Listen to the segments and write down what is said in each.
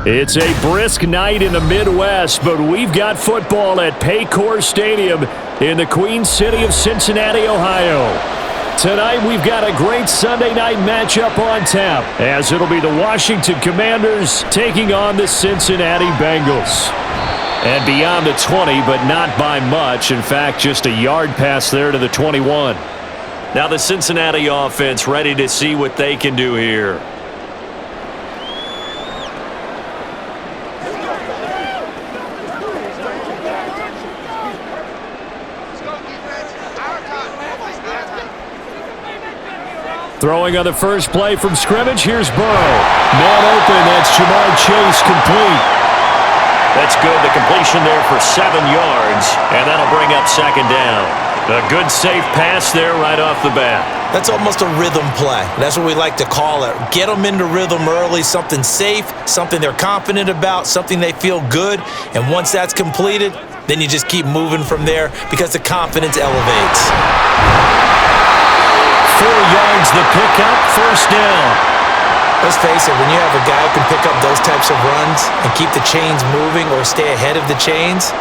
It's a brisk night in the Midwest, but we've got football at Paycor Stadium in the Queen City of Cincinnati, Ohio. Tonight, we've got a great Sunday night matchup on tap, as it'll be the Washington Commanders taking on the Cincinnati Bengals. And beyond the 20, but not by much. In fact, just a yard pass there to the 21. Now the Cincinnati offense ready to see what they can do here. Throwing on the first play from scrimmage, here's Burrow. Man open, that's Jamar Chase, complete. That's good, the completion there for 7 yards, and that'll bring up second down. A good safe pass there right off the bat. That's almost a rhythm play. That's what we like to call it. Get them into rhythm early, something safe, something they're confident about, something they feel good, and once that's completed, then you just keep moving from there because the confidence elevates. 4 yards the pickup, first down. Let's face it, when you have a guy who can pick up those types of runs and keep the chains moving or stay ahead of the chains,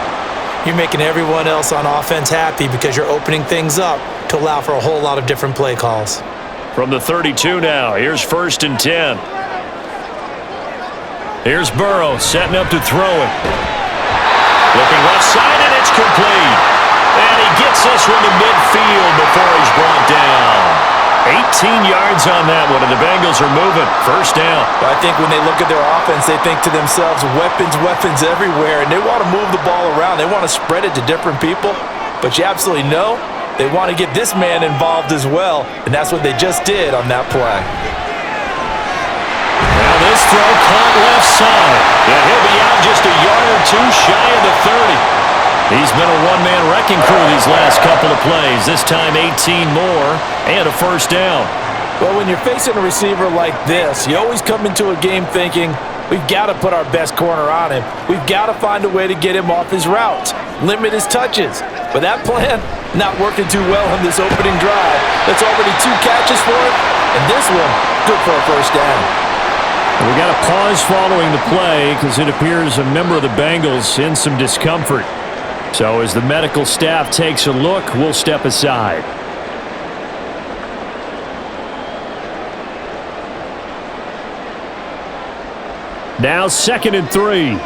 you're making everyone else on offense happy because you're opening things up to allow for a whole lot of different play calls. From the 32 now, here's 1st and 10. Here's Burrow setting up to throw it. Looking left side, and it's complete. And he gets this one to midfield before he's brought down. 18 yards on that one, and the Bengals are moving. First down. I think when they look at their offense, they think to themselves, weapons everywhere, and they want to move the ball around. They want to spread it to different people, but you absolutely know they want to get this man involved as well, and that's what they just did on that play. Now this throw caught left side, and he'll be out just a yard or two shy of the 30. He's been a one-man wrecking crew these last couple of plays. This time 18 more and a first down. Well, when you're facing a receiver like this, you always come into a game thinking, we've got to put our best corner on him. We've got to find a way to get him off his routes, limit his touches. But that plan, not working too well on this opening drive. That's already 2 catches for him, and this one, good for a first down. We got a pause following the play because it appears a member of the Bengals in some discomfort. So as the medical staff takes a look, we'll step aside. Now 2nd and 3.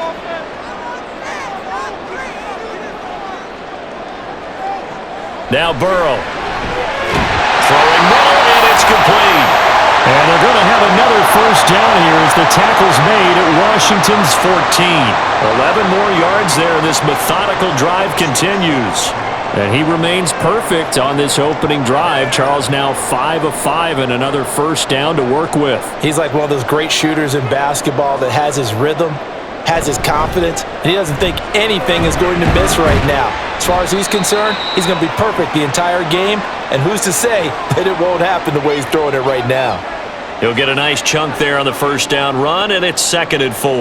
Now Burrow. Throwing more, and it's complete. And they're going to have another first down here as the tackle's made at Washington's 14. 11 more yards there. This methodical drive continues. And he remains perfect on this opening drive. Charles now 5 of 5 and another first down to work with. He's like one of those great shooters in basketball that has his rhythm, has his confidence, and he doesn't think anything is going to miss right now. As far as he's concerned, he's going to be perfect the entire game, and who's to say that it won't happen the way he's throwing it right now. He'll get a nice chunk there on the first down run, and it's 2nd and 4.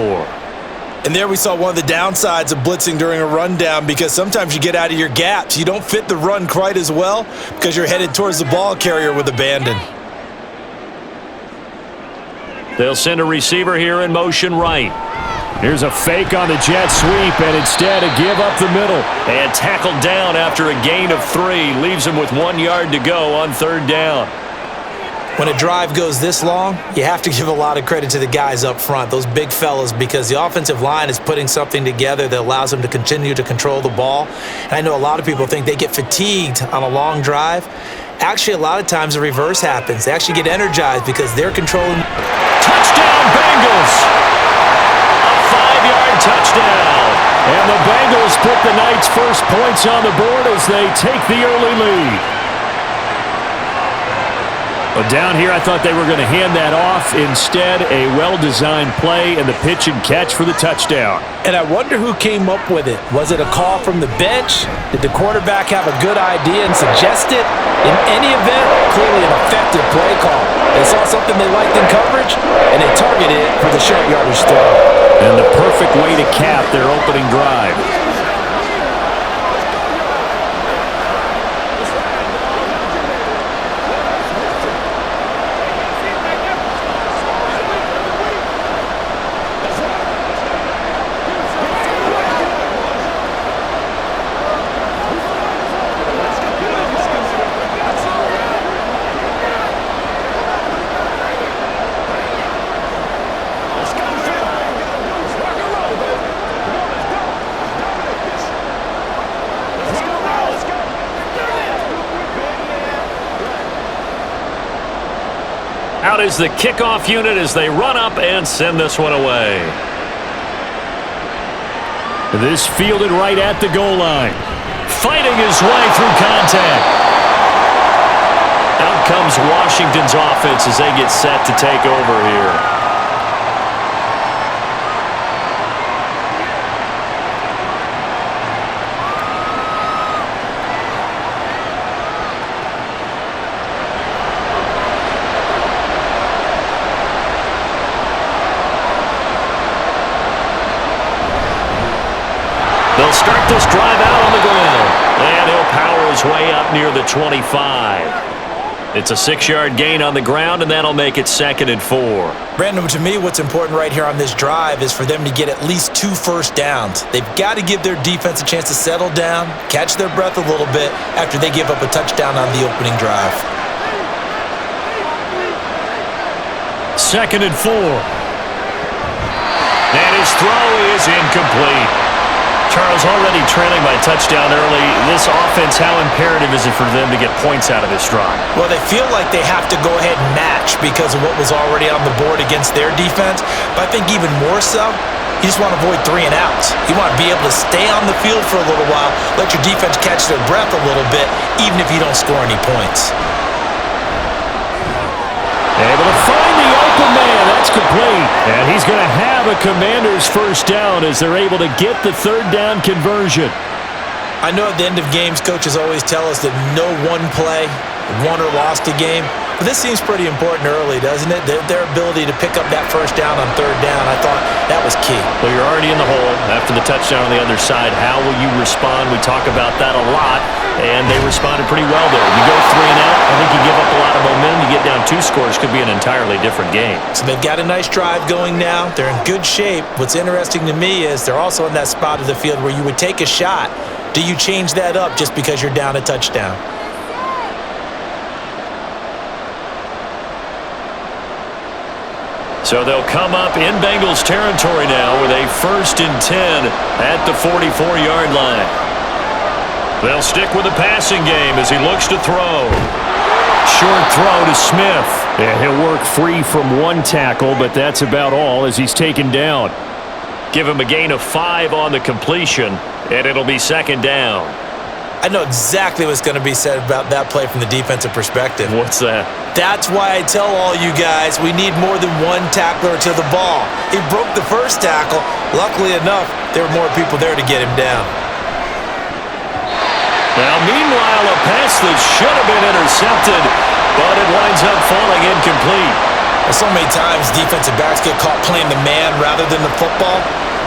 And there we saw one of the downsides of blitzing during a rundown because sometimes you get out of your gaps. You don't fit the run quite as well because you're headed towards the ball carrier with abandon. They'll send a receiver here in motion right. Here's a fake on the jet sweep, and instead a give up the middle. And tackled down after a gain of 3. Leaves him with 1 yard to go on 3rd down. When a drive goes this long, you have to give a lot of credit to the guys up front, those big fellas, because the offensive line is putting something together that allows them to continue to control the ball. And I know a lot of people think they get fatigued on a long drive. Actually, a lot of times the reverse happens. They actually get energized because they're controlling. Touchdown, Bengals! A 5-yard touchdown. And the Bengals put the night's first points on the board as they take the early lead. But down here, I thought they were going to hand that off. Instead, a well-designed play and the pitch and catch for the touchdown. And I wonder who came up with it. Was it a call from the bench? Did the quarterback have a good idea and suggest it? In any event, clearly an effective play call. They saw something they liked in coverage, and they targeted it for the short yardage throw. And the perfect way to cap their opening drive. Out is the kickoff unit as they run up and send this one away. This fielded right at the goal line. Fighting his way through contact. Out comes Washington's offense as they get set to take over here. They'll start this drive out on the ground. And he'll power his way up near the 25. It's a 6-yard gain on the ground, and that'll make it 2nd and 4. Brandon, to me, what's important right here on this drive is for them to get at least 2 first downs. They've got to give their defense a chance to settle down, catch their breath a little bit after they give up a touchdown on the opening drive. 2nd and 4. And his throw is incomplete. Charles, already trailing by touchdown early. This offense, how imperative is it for them to get points out of this drive? Well, they feel like they have to go ahead and match because of what was already on the board against their defense. But I think even more so, you just want to avoid 3 and outs. You want to be able to stay on the field for a little while, let your defense catch their breath a little bit, even if you don't score any points. Able to find the open man. That's complete. And he's going to have a Commander's first down as they're able to get the 3rd down conversion. I know at the end of games, coaches always tell us that no one play won or lost a game. But this seems pretty important early, doesn't it? Their ability to pick up that first down on 3rd down, I thought that was key. Well, you're already in the hole after the touchdown on the other side. How will you respond? We talk about that a lot, and they responded pretty well there. You go 3 and out, I think you give up a lot of momentum. You get down 2 scores, could be an entirely different game. So they've got a nice drive going now. They're in good shape. What's interesting to me is they're also in that spot of the field where you would take a shot. Do you change that up just because you're down a touchdown? So they'll come up in Bengals territory now with a 1st and 10 at the 44-yard line. They'll stick with the passing game as he looks to throw. Short throw to Smith. And he'll work free from 1 tackle, but that's about all as he's taken down. Give him a gain of 5 on the completion, and it'll be 2nd down. I know exactly what's going to be said about that play from the defensive perspective. What's that? That's why I tell all you guys we need more than 1 tackler to the ball. He broke the first tackle. Luckily enough, there were more people there to get him down. Now, meanwhile, a pass that should have been intercepted, but it winds up falling incomplete. So many times defensive backs get caught playing the man rather than the football,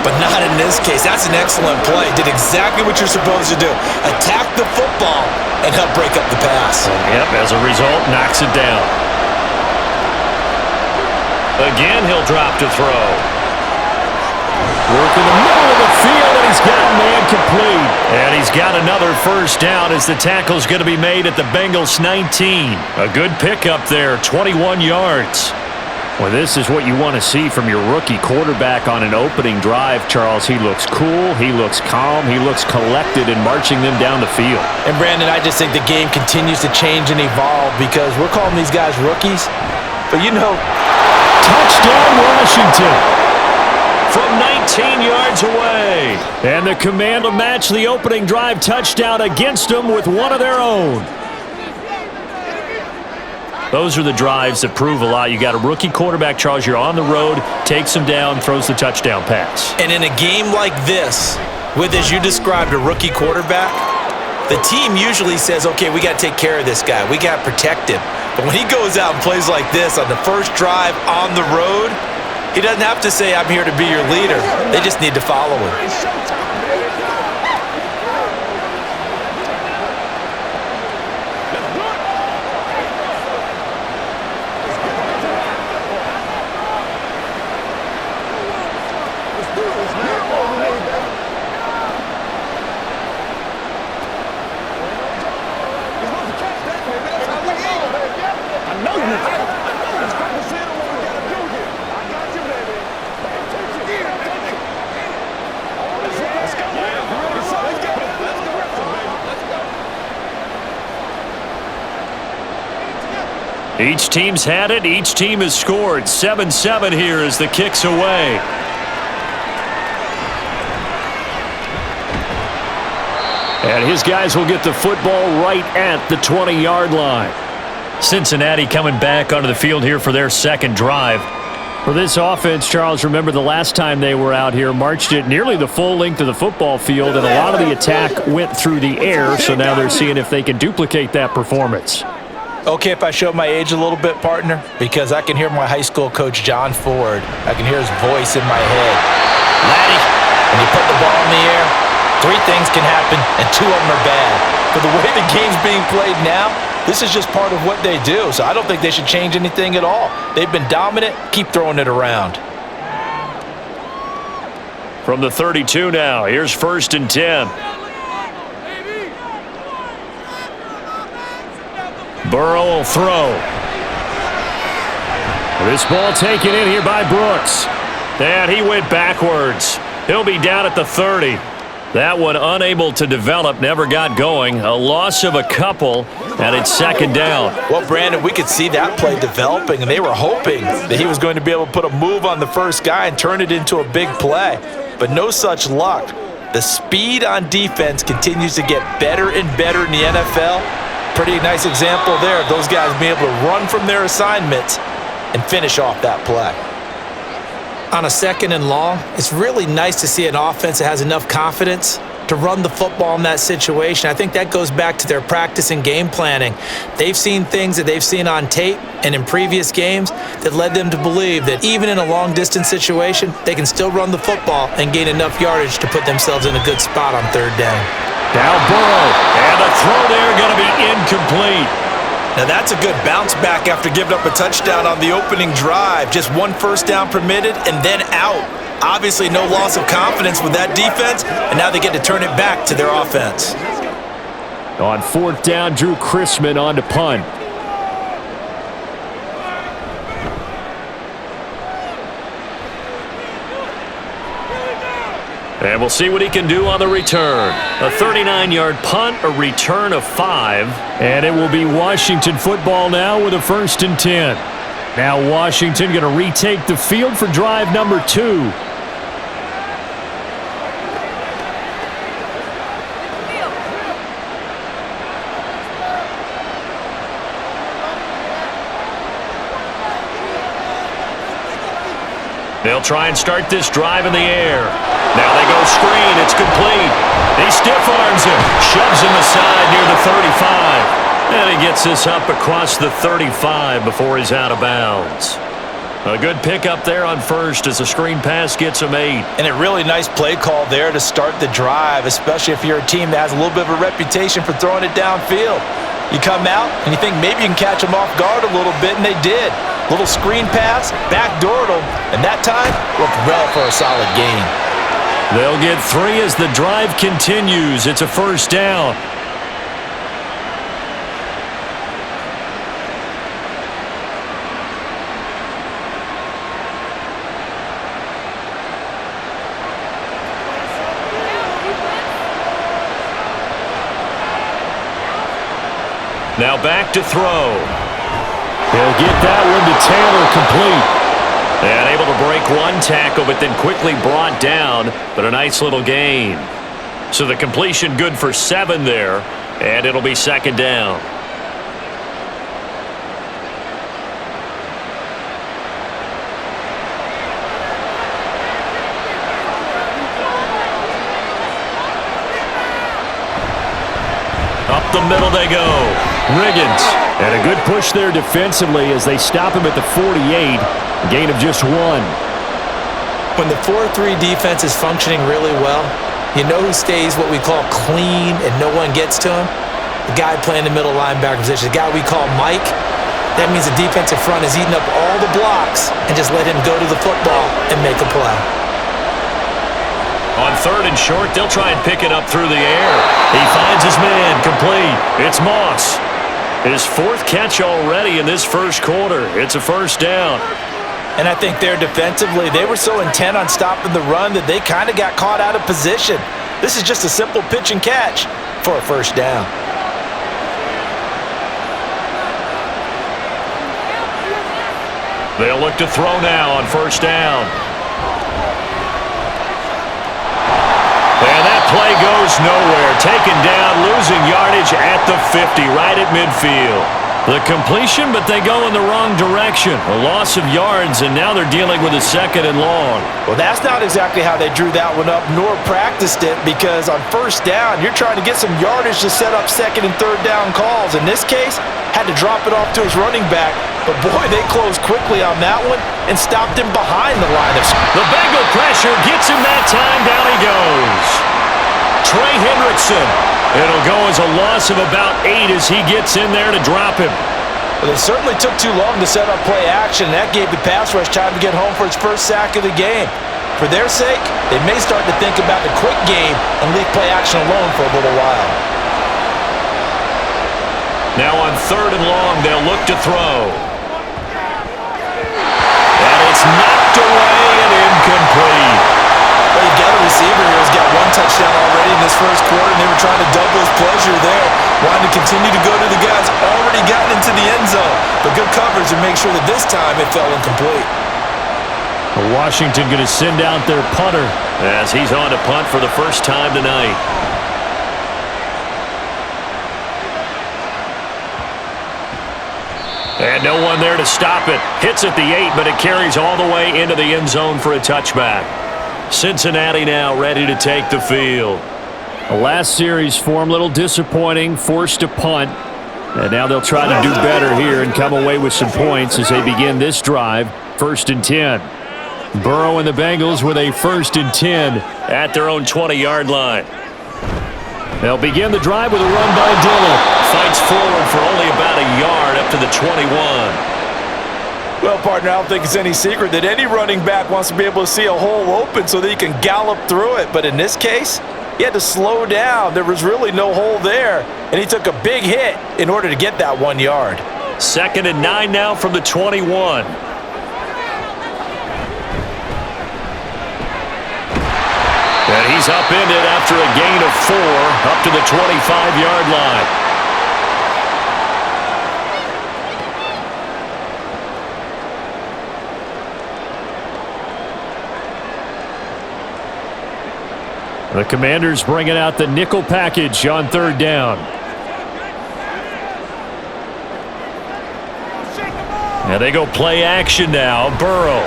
but not in this case. That's an excellent play. Did exactly what you're supposed to do. Attack the football and help break up the pass. Yep, as a result, knocks it down. Again, he'll drop to throw. Work in the middle of the field, and he's got a man complete. And he's got another first down as the tackle's going to be made at the Bengals 19. A good pickup there, 21 yards. Well, this is what you want to see from your rookie quarterback on an opening drive, Charles. He looks cool, he looks calm, he looks collected in marching them down the field. And, Brandon, I just think the game continues to change and evolve because we're calling these guys rookies. But, you know, touchdown Washington from 19 yards away. And the command to match the opening drive touchdown against them with one of their own. Those are the drives that prove a lot. You got a rookie quarterback, Charles. You're on the road, takes him down, throws the touchdown pass. And in a game like this, with, as you described, a rookie quarterback, the team usually says, okay, we got to take care of this guy. We got to protect him. But when he goes out and plays like this on the first drive on the road, he doesn't have to say, I'm here to be your leader. They just need to follow him. Each team's had it. Each team has scored. 7-7 here as the kick's away. And his guys will get the football right at the 20-yard line. Cincinnati coming back onto the field here for their second drive. For this offense, Charles, remember the last time they were out here, marched it nearly the full length of the football field, and a lot of the attack went through the air, so now they're seeing if they can duplicate that performance. Okay, if I show my age a little bit, partner, because I can hear my high school coach, John Ford. I can hear his voice in my head. Laddie, when you put the ball in the air, 3 things can happen, and 2 of them are bad. For the way the game's being played now, this is just part of what they do, so I don't think they should change anything at all. They've been dominant. Keep throwing it around. From the 32 now, here's 1st and 10. Burrow will throw. This ball taken in here by Brooks. And he went backwards. He'll be down at the 30. That one unable to develop, never got going. A loss of a couple, and it's 2nd down. Well, Brandon, we could see that play developing, and they were hoping that he was going to be able to put a move on the first guy and turn it into a big play. But no such luck. The speed on defense continues to get better and better in the NFL. Pretty nice example there of those guys being able to run from their assignments and finish off that play. On a 2nd and long, it's really nice to see an offense that has enough confidence to run the football in that situation. I think that goes back to their practice and game planning. They've seen things that they've seen on tape and in previous games that led them to believe that even in a long-distance situation, they can still run the football and gain enough yardage to put themselves in a good spot on 3rd down. Now Burrow, and the throw there going to be incomplete. Now that's a good bounce back after giving up a touchdown on the opening drive. Just 1 first down permitted and then out. Obviously no loss of confidence with that defense, and now they get to turn it back to their offense. On 4th down, Drew Chrisman on to punt. And we'll see what he can do on the return. A 39-yard punt, a return of 5. And it will be Washington football now with a 1st and 10. Now Washington going to retake the field for drive number 2. They'll try and start this drive in the air. Now they go screen. It's complete. He stiff arms him. Shoves him aside near the 35. And he gets this up across the 35 before he's out of bounds. A good pickup there on 1st as the screen pass gets him 8. And a really nice play call there to start the drive, especially if you're a team that has a little bit of a reputation for throwing it downfield. You come out and you think maybe you can catch them off guard a little bit, and they did. Little screen pass, backdoored them, and that time looked well for a solid gain. They'll get 3 as the drive continues. It's a 1st down. Now back to throw. He'll get that one to Taylor, complete. And able to break 1 tackle, but then quickly brought down, but a nice little gain. So the completion good for 7 there, and it'll be 2nd down. Up the middle they go. Riggins. And a good push there defensively as they stop him at the 48. Gain of just 1. When the 4-3 defense is functioning really well, you know who stays what we call clean and no one gets to him? The guy playing the middle linebacker position, the guy we call Mike. That means the defensive front is eating up all the blocks and just let him go to the football and make a play. On 3rd and short, they'll try and pick it up through the air. He finds his man, complete. It's Moss. His 4th catch already in this 1st quarter. It's a 1st down. And I think there defensively, they were so intent on stopping the run that they kind of got caught out of position. This is just a simple pitch and catch for a 1st down. They'll look to throw now on first down. And that play goes nowhere. Taken down, losing yardage at the 50, right at midfield. The completion, but they go in the wrong direction. A loss of yards, and now they're dealing with a second and long. Well, that's not exactly how they drew that one up, nor practiced it, because on first down, you're trying to get some yardage to set up second and third down calls. In this case, had to drop it off to his running back, but boy, they closed quickly on that one and stopped him behind the line of scrimmage. The Bengal pressure gets him that time. Down he goes. Trey Hendrickson. It'll go as a loss of about 8 as he gets in there to drop him. Well, it certainly took too long to set up play action, and that gave the pass rush time to get home for its first sack of the game. For their sake, they may start to think about the quick game and leave play action alone for a little while. Now on third and long, they'll look to throw. And it's knocked away and incomplete. Well, you've got a receiver here who's got one touchdown already in this first quarter, and they were trying to double his pleasure there, wanting to continue to go to the guys already gotten into the end zone. But good coverage to make sure that this time it fell incomplete. Washington going to send out their punter as he's on to punt for the first time tonight. And no one there to stop it. Hits at the 8, but it carries all the way into the end zone for a touchback. Cincinnati now ready to take the field. The last series form a little disappointing, forced to punt. And now they'll try to do better here and come away with some points as they begin this drive. 1st and 10. Burrow and the Bengals with a 1st and 10 at their own 20-yard line. They'll begin the drive with a run by Dillon. Fights forward for only about a yard up to the 21. Well, partner, I don't think it's any secret that any running back wants to be able to see a hole open so that he can gallop through it. But in this case, he had to slow down. There was really no hole there, and he took a big hit in order to get that 1 yard. 2nd and 9 now from the 21. And he's upended after a gain of 4 up to the 25-yard line. The Commanders bringing out the nickel package on 3rd down. And they go play action now. Burrow.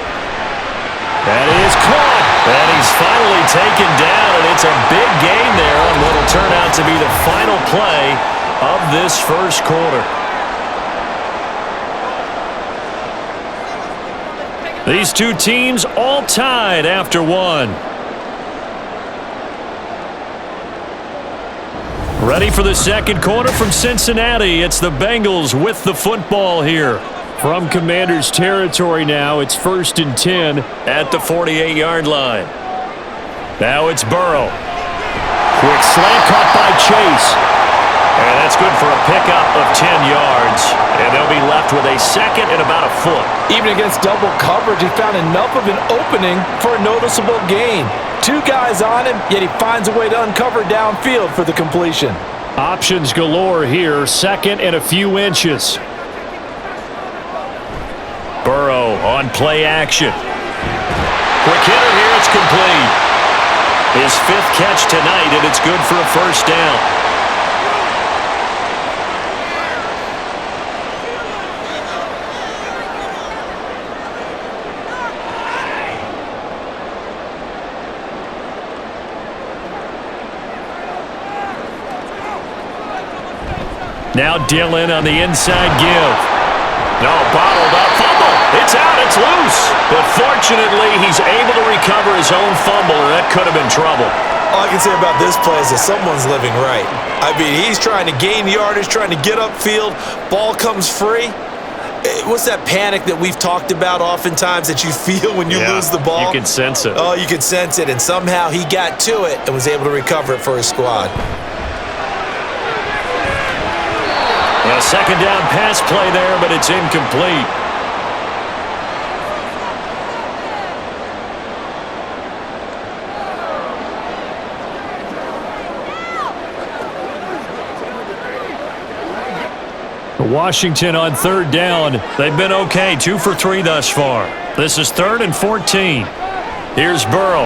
That is caught. And he's finally taken down, and it's a big gain there on what will turn out to be the final play of this first quarter. These two teams all tied after 1. Ready for the second quarter from Cincinnati. It's the Bengals with the football here. From Commanders territory now, it's 1st and 10 at the 48-yard line. Now it's Burrow. Quick slant caught by Chase. And that's good for a pickup of 10 yards. And they'll be left with a second and about a foot. Even against double coverage, he found enough of an opening for a noticeable gain. 2 guys on him, yet he finds a way to uncover downfield for the completion. Options galore here, 2nd and a few inches. Burrow on play action. Quick hitter here, it's complete. His 5th catch tonight, and it's good for a first down. Now Dillon on the inside give. No, bottled up. Fumble. It's out. It's loose. But fortunately, he's able to recover his own fumble, or that could have been trouble. All I can say about this play is that someone's living right. I mean, he's trying to gain yardage, trying to get upfield. Ball comes free. What's that panic that we've talked about oftentimes that you feel when you lose the ball? You can sense it. Oh, you can sense it. And somehow he got to it and was able to recover it for his squad. A 2nd down pass play there, but it's incomplete. Washington on third down. They've been okay, 2 for 3 thus far. This is 3rd and 14. Here's Burrow.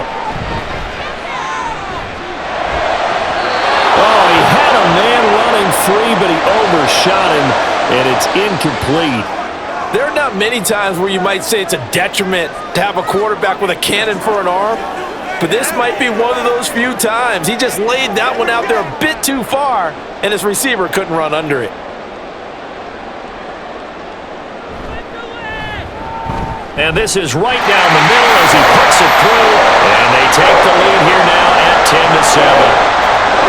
Oh, he had a man running free, but he overshot him, and it's incomplete. There are not many times where you might say it's a detriment to have a quarterback with a cannon for an arm, but this might be one of those few times. He just laid that one out there a bit too far, and his receiver couldn't run under it. And this is right down the middle as he puts it through, and they take the lead here now at 10-7.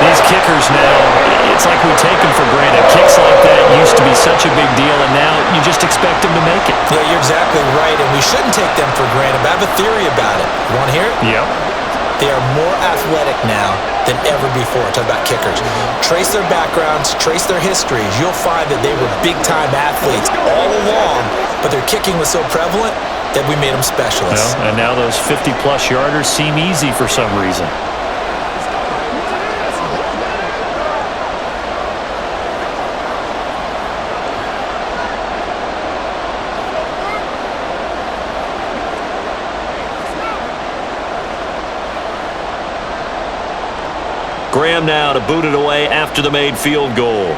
These kickers now, it's like we take them for granted. Kicks like that used to be such a big deal, and now you just expect them to make it. Yeah, you're exactly right, and we shouldn't take them for granted, but I have a theory about it. You want to hear it? Yep. They are more athletic now than ever before. Talk about kickers. Trace their backgrounds, trace their histories. You'll find that they were big-time athletes all along, but their kicking was so prevalent that we made them specialists. Well, and now those 50-plus yarders seem easy for some reason. Graham now to boot it away after the made field goal.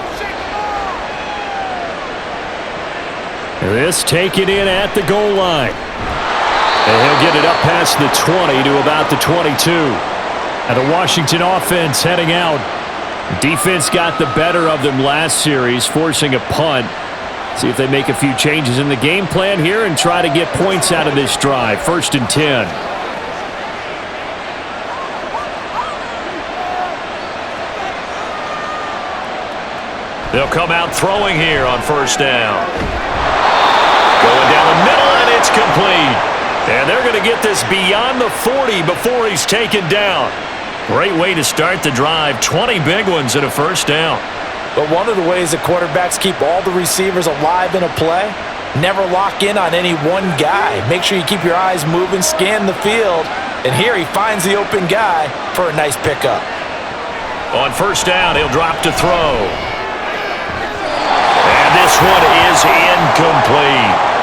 This taken in at the goal line. And he'll get it up past the 20 to about the 22. And the Washington offense heading out. Defense got the better of them last series, forcing a punt. See if they make a few changes in the game plan here and try to get points out of this drive. 1st and 10. They'll come out throwing here on 1st down. Going down the middle, and it's complete. And they're going to get this beyond the 40 before he's taken down. Great way to start the drive. 20 big ones and a 1st down. But one of the ways that quarterbacks keep all the receivers alive in a play, never lock in on any one guy. Make sure you keep your eyes moving, scan the field. And here he finds the open guy for a nice pickup. On 1st down, he'll drop to throw. And this one is incomplete.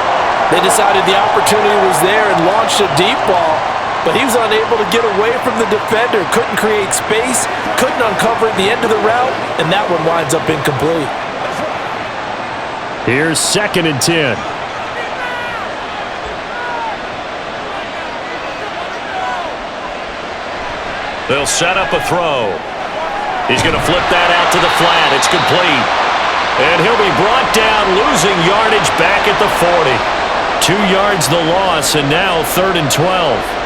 They decided the opportunity was there and launched a deep ball, but he was unable to get away from the defender, couldn't create space, couldn't uncover at the end of the route, and that one winds up incomplete. Here's 2nd and 10. They'll set up a throw. He's going to flip that out to the flat. It's complete. And he'll be brought down, losing yardage back at the 40. 2 yards the loss, and now 3rd and 12.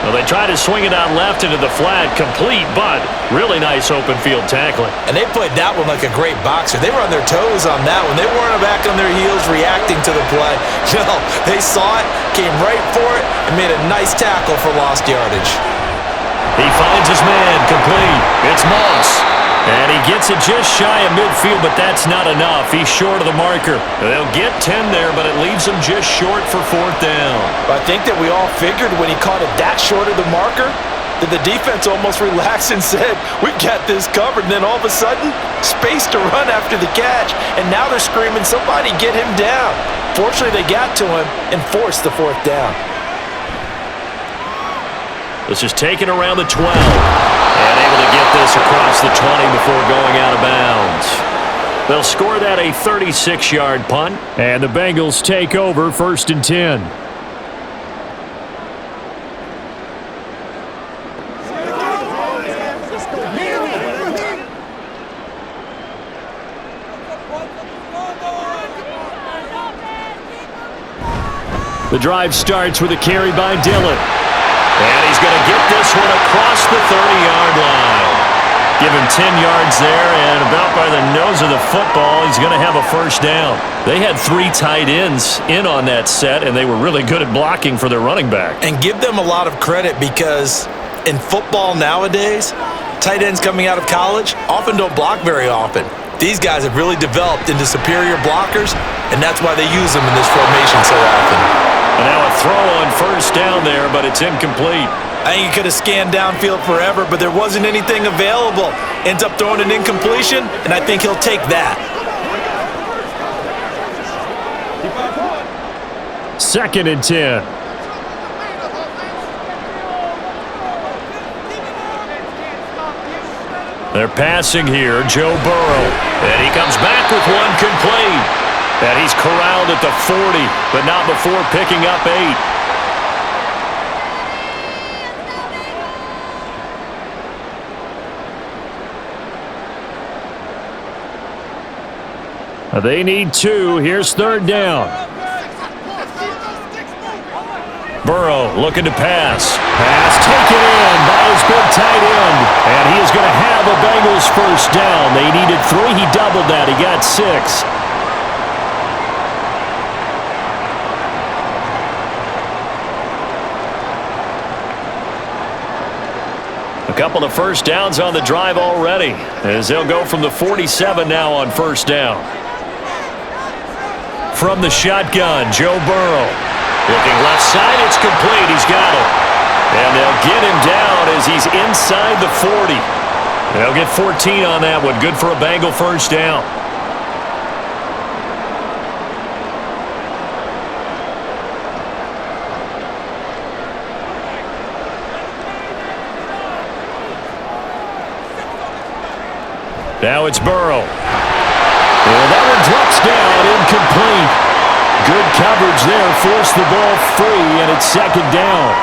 Well, they try to swing it out left into the flat, complete, but really nice open field tackling. And they played that one like a great boxer. They were on their toes on that one. They weren't back on their heels reacting to the play. No, they saw it, came right for it, and made a nice tackle for lost yardage. He finds his man, complete. It's Moss. And he gets it just shy of midfield, but that's not enough. He's short of the marker. They'll get 10 there, but it leaves him just short for 4th down. I think that we all figured when he caught it that short of the marker that the defense almost relaxed and said, we've got this covered. And then all of a sudden, space to run after the catch. And now they're screaming, somebody get him down. Fortunately, they got to him and forced the 4th down. This is taken around the 12. And able to get this across the 20 before going out of bounds. They'll score that a 36-yard punt. And the Bengals take over 1st and 10. The drive starts with a carry by Dillon. And he's going to get this one across the 30-yard line. Give him 10 yards there, and about by the nose of the football, he's going to have a 1st down. They had 3 tight ends in on that set, and they were really good at blocking for their running back. And give them a lot of credit because in football nowadays, tight ends coming out of college often don't block very often. These guys have really developed into superior blockers, and that's why they use them in this formation so often. And now a throw on 1st down there, but it's incomplete. I think he could have scanned downfield forever, but there wasn't anything available. Ends up throwing an incompletion, and I think he'll take that. 2nd and 10. They're passing here, Joe Burrow. And he comes back with one complete. And he's corralled at the 40, but not before picking up 8. They need 2. Here's 3rd down. Burrow looking to pass. Pass taken in by his big tight end. And he is going to have a Bengals 1st down. They needed 3. He doubled that. He got 6. A couple of 1st downs on the drive already, as they'll go from the 47 now on 1st down. From the shotgun, Joe Burrow. Looking left side, it's complete. He's got it. And they'll get him down as he's inside the 40. They'll get 14 on that one. Good for a Bengal 1st down. Now it's Burrow. And that one drops down, incomplete. Good coverage there, forced the ball free, and it's 2nd down.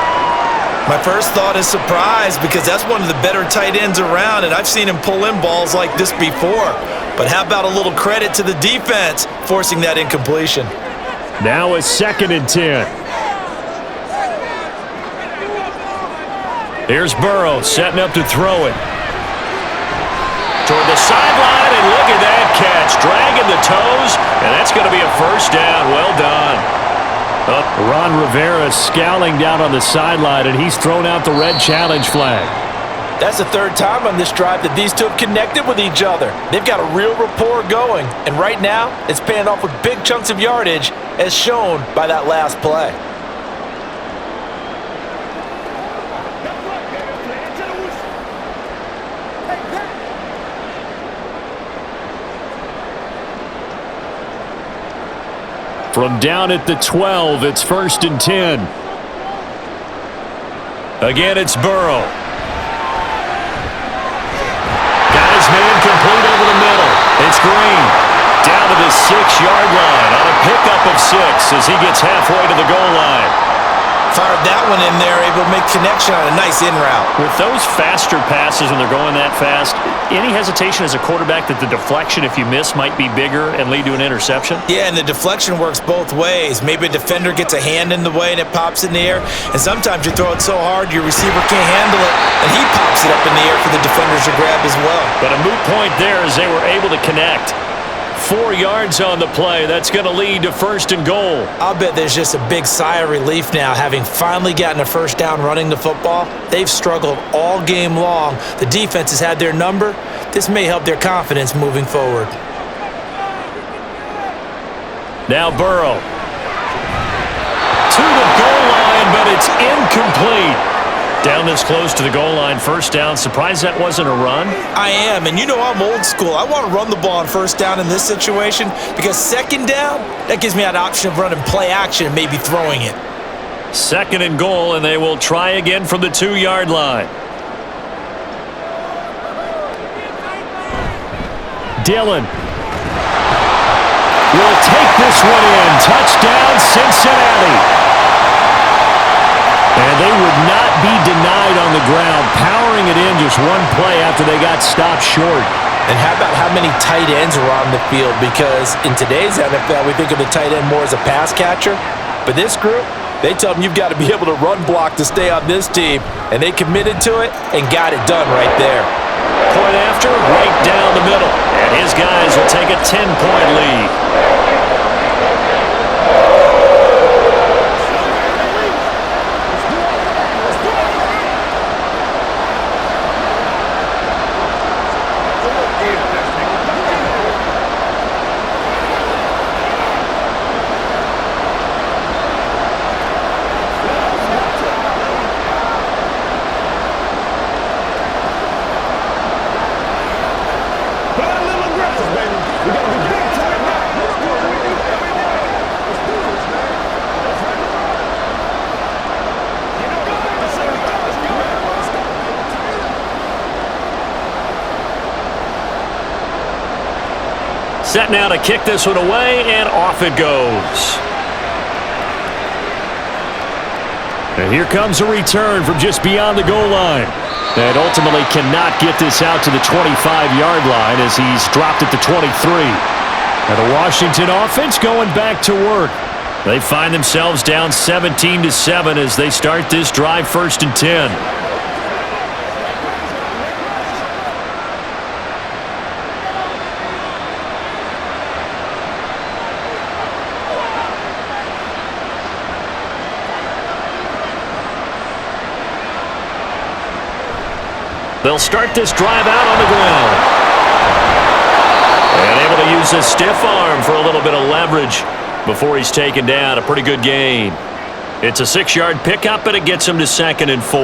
My first thought is surprise, because that's one of the better tight ends around, and I've seen him pull in balls like this before. But how about a little credit to the defense forcing that incompletion? Now it's 2nd and 10. Here's Burrow setting up to throw it. Toward the sideline, and look at that catch. Dragging the toes, and that's going to be a 1st down. Well done. Ron Rivera scowling down on the sideline, and he's thrown out the red challenge flag. That's the 3rd time on this drive that these two have connected with each other. They've got a real rapport going, and right now it's paying off with big chunks of yardage, as shown by that last play. From down at the 12, it's 1st and 10. Again, it's Burrow. Got his man complete over the middle. It's Green. Down to the 6-yard line on a pickup of 6 as he gets halfway to the goal line. Fired that one in there, able to make connection on a nice in route. With those faster passes when they're going that fast, any hesitation as a quarterback that the deflection, if you miss, might be bigger and lead to an interception? Yeah, and the deflection works both ways. Maybe a defender gets a hand in the way and it pops in the air, and sometimes you throw it so hard your receiver can't handle it, and he pops it up in the air for the defenders to grab as well. But a moot point there as they were able to connect. 4 yards on the play. That's going to lead to 1st and goal. I'll bet there's just a big sigh of relief now, having finally gotten a 1st down running the football. They've struggled all game long. The defense has had their number. This may help their confidence moving forward. Now Burrow. To the goal line, but it's incomplete. Down this close to the goal line, 1st down. Surprised that wasn't a run? I am, and you know I'm old school. I want to run the ball on 1st down in this situation because 2nd down, that gives me that option of running play action and maybe throwing it. 2nd and goal, and they will try again from the 2-yard line. Dillon will take this one in. Touchdown, Cincinnati. And they would not be denied on the ground, powering it in just one play after they got stopped short. And how about how many tight ends are on the field? Because in today's NFL, we think of the tight end more as a pass catcher. But this group, they tell them you've got to be able to run block to stay on this team. And they committed to it and got it done right there. Point after, right down the middle. And his guys will take a 10-point lead. Set now to kick this one away, and off it goes. And here comes a return from just beyond the goal line. And ultimately cannot get this out to the 25-yard line as he's dropped at the 23. And the Washington offense going back to work. They find themselves down 17-7 as they start this drive, 1st and 10. They'll start this drive out on the ground. And able to use a stiff arm for a little bit of leverage before he's taken down. A pretty good gain. It's a 6-yard pickup, and it gets him to 2nd and 4.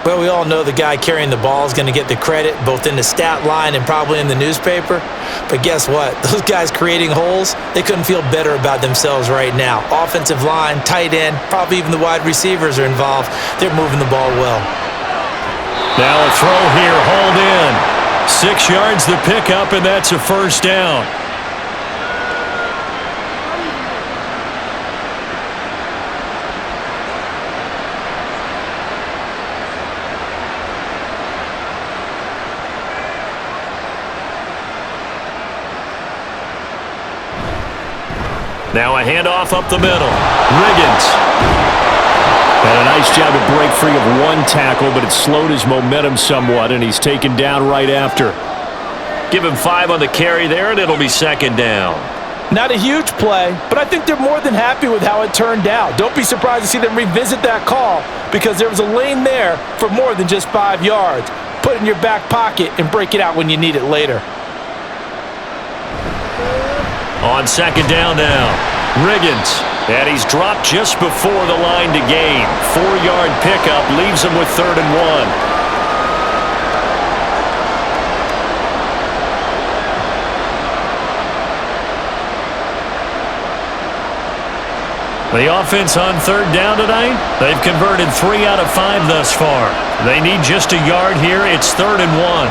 Well, we all know the guy carrying the ball is going to get the credit both in the stat line and probably in the newspaper. But guess what? Those guys creating holes, they couldn't feel better about themselves right now. Offensive line, tight end, probably even the wide receivers are involved. They're moving the ball well. Now a throw here, hauled in. 6 yards the pickup, and that's a 1st down. Now a handoff up the middle. Riggins. And a nice job to break free of one tackle, but it slowed his momentum somewhat, and he's taken down right after. Give him 5 on the carry there, and it'll be 2nd down. Not a huge play, but I think they're more than happy with how it turned out. Don't be surprised to see them revisit that call because there was a lane there for more than just 5 yards. Put it in your back pocket and break it out when you need it later. On 2nd down now, Riggins. And he's dropped just before the line to gain. 4-yard pickup leaves him with 3rd and 1. The offense on 3rd down tonight, they've converted 3 out of 5 thus far. They need just a yard here. It's 3rd and 1.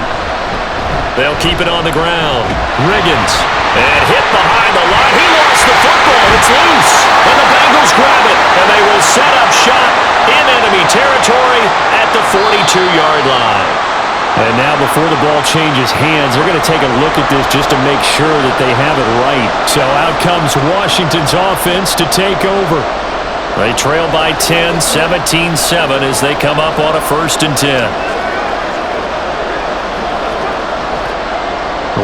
They'll keep it on the ground. Riggins. And hit behind the line. He lost the football. It's loose. And the Bengals grab it. And they will set up shop in enemy territory at the 42-yard line. And now before the ball changes hands, they're going to take a look at this just to make sure that they have it right. So out comes Washington's offense to take over. They trail by 10, 17-7 as they come up on a 1st and 10.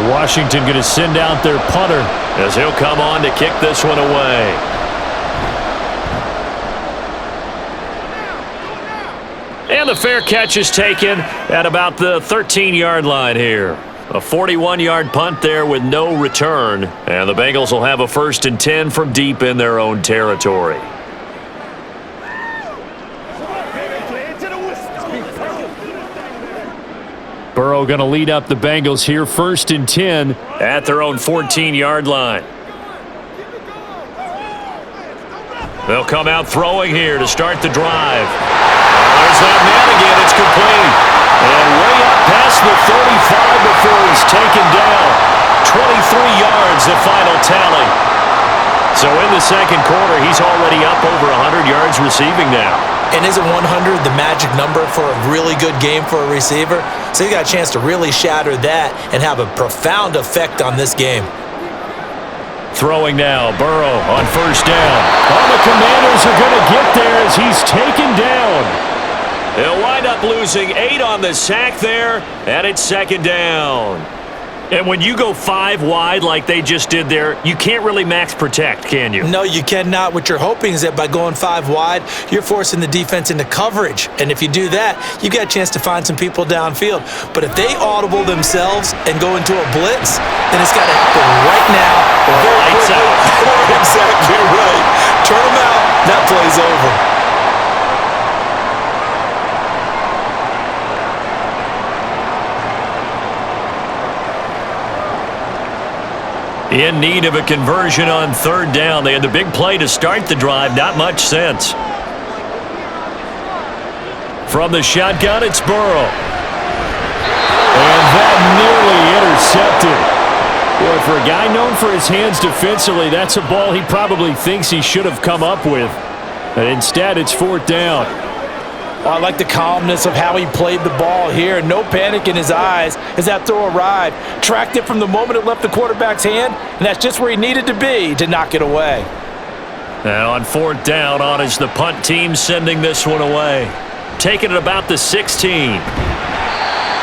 Washington going to send out their punter as he'll come on to kick this one away. And the fair catch is taken at about the 13-yard line here. A 41-yard punt there with no return. And the Bengals will have a 1st and 10 from deep in their own territory. Burrow going to lead up the Bengals here, 1st and 10 at their own 14-yard line. They'll come out throwing here to start the drive. There's that man again. It's complete. And way up past the 35 before he's taken down. 23 yards, the final tally. So in the 2nd quarter, he's already up over 100 yards receiving now. And isn't 100 the magic number for a really good game for a receiver? So you got a chance to really shatter that and have a profound effect on this game. Throwing now, Burrow on 1st down. Oh, the Commanders are going to get there as he's taken down. They'll wind up losing 8 on the sack there, and it's 2nd down. And when you go 5 wide like they just did there, you can't really max protect, can you? No, you cannot. What you're hoping is that by going 5 wide, you're forcing the defense into coverage. And if you do that, you got a chance to find some people downfield. But if they audible themselves and go into a blitz, then it's got to happen right now. Lights out. Exactly right. Turn them out. That play's over. In need of a conversion on 3rd down. They had the big play to start the drive. Not much sense. From the shotgun, it's Burrow. And that nearly intercepted. Boy, for a guy known for his hands defensively, that's a ball he probably thinks he should have come up with. But instead, it's fourth down. Well, I like the calmness of how he played the ball here. No panic in his eyes as that throw arrived. Tracked it from the moment it left the quarterback's hand, and that's just where he needed to be to knock it away. Now on fourth down, on is the punt team sending this one away. Taking it about the 16.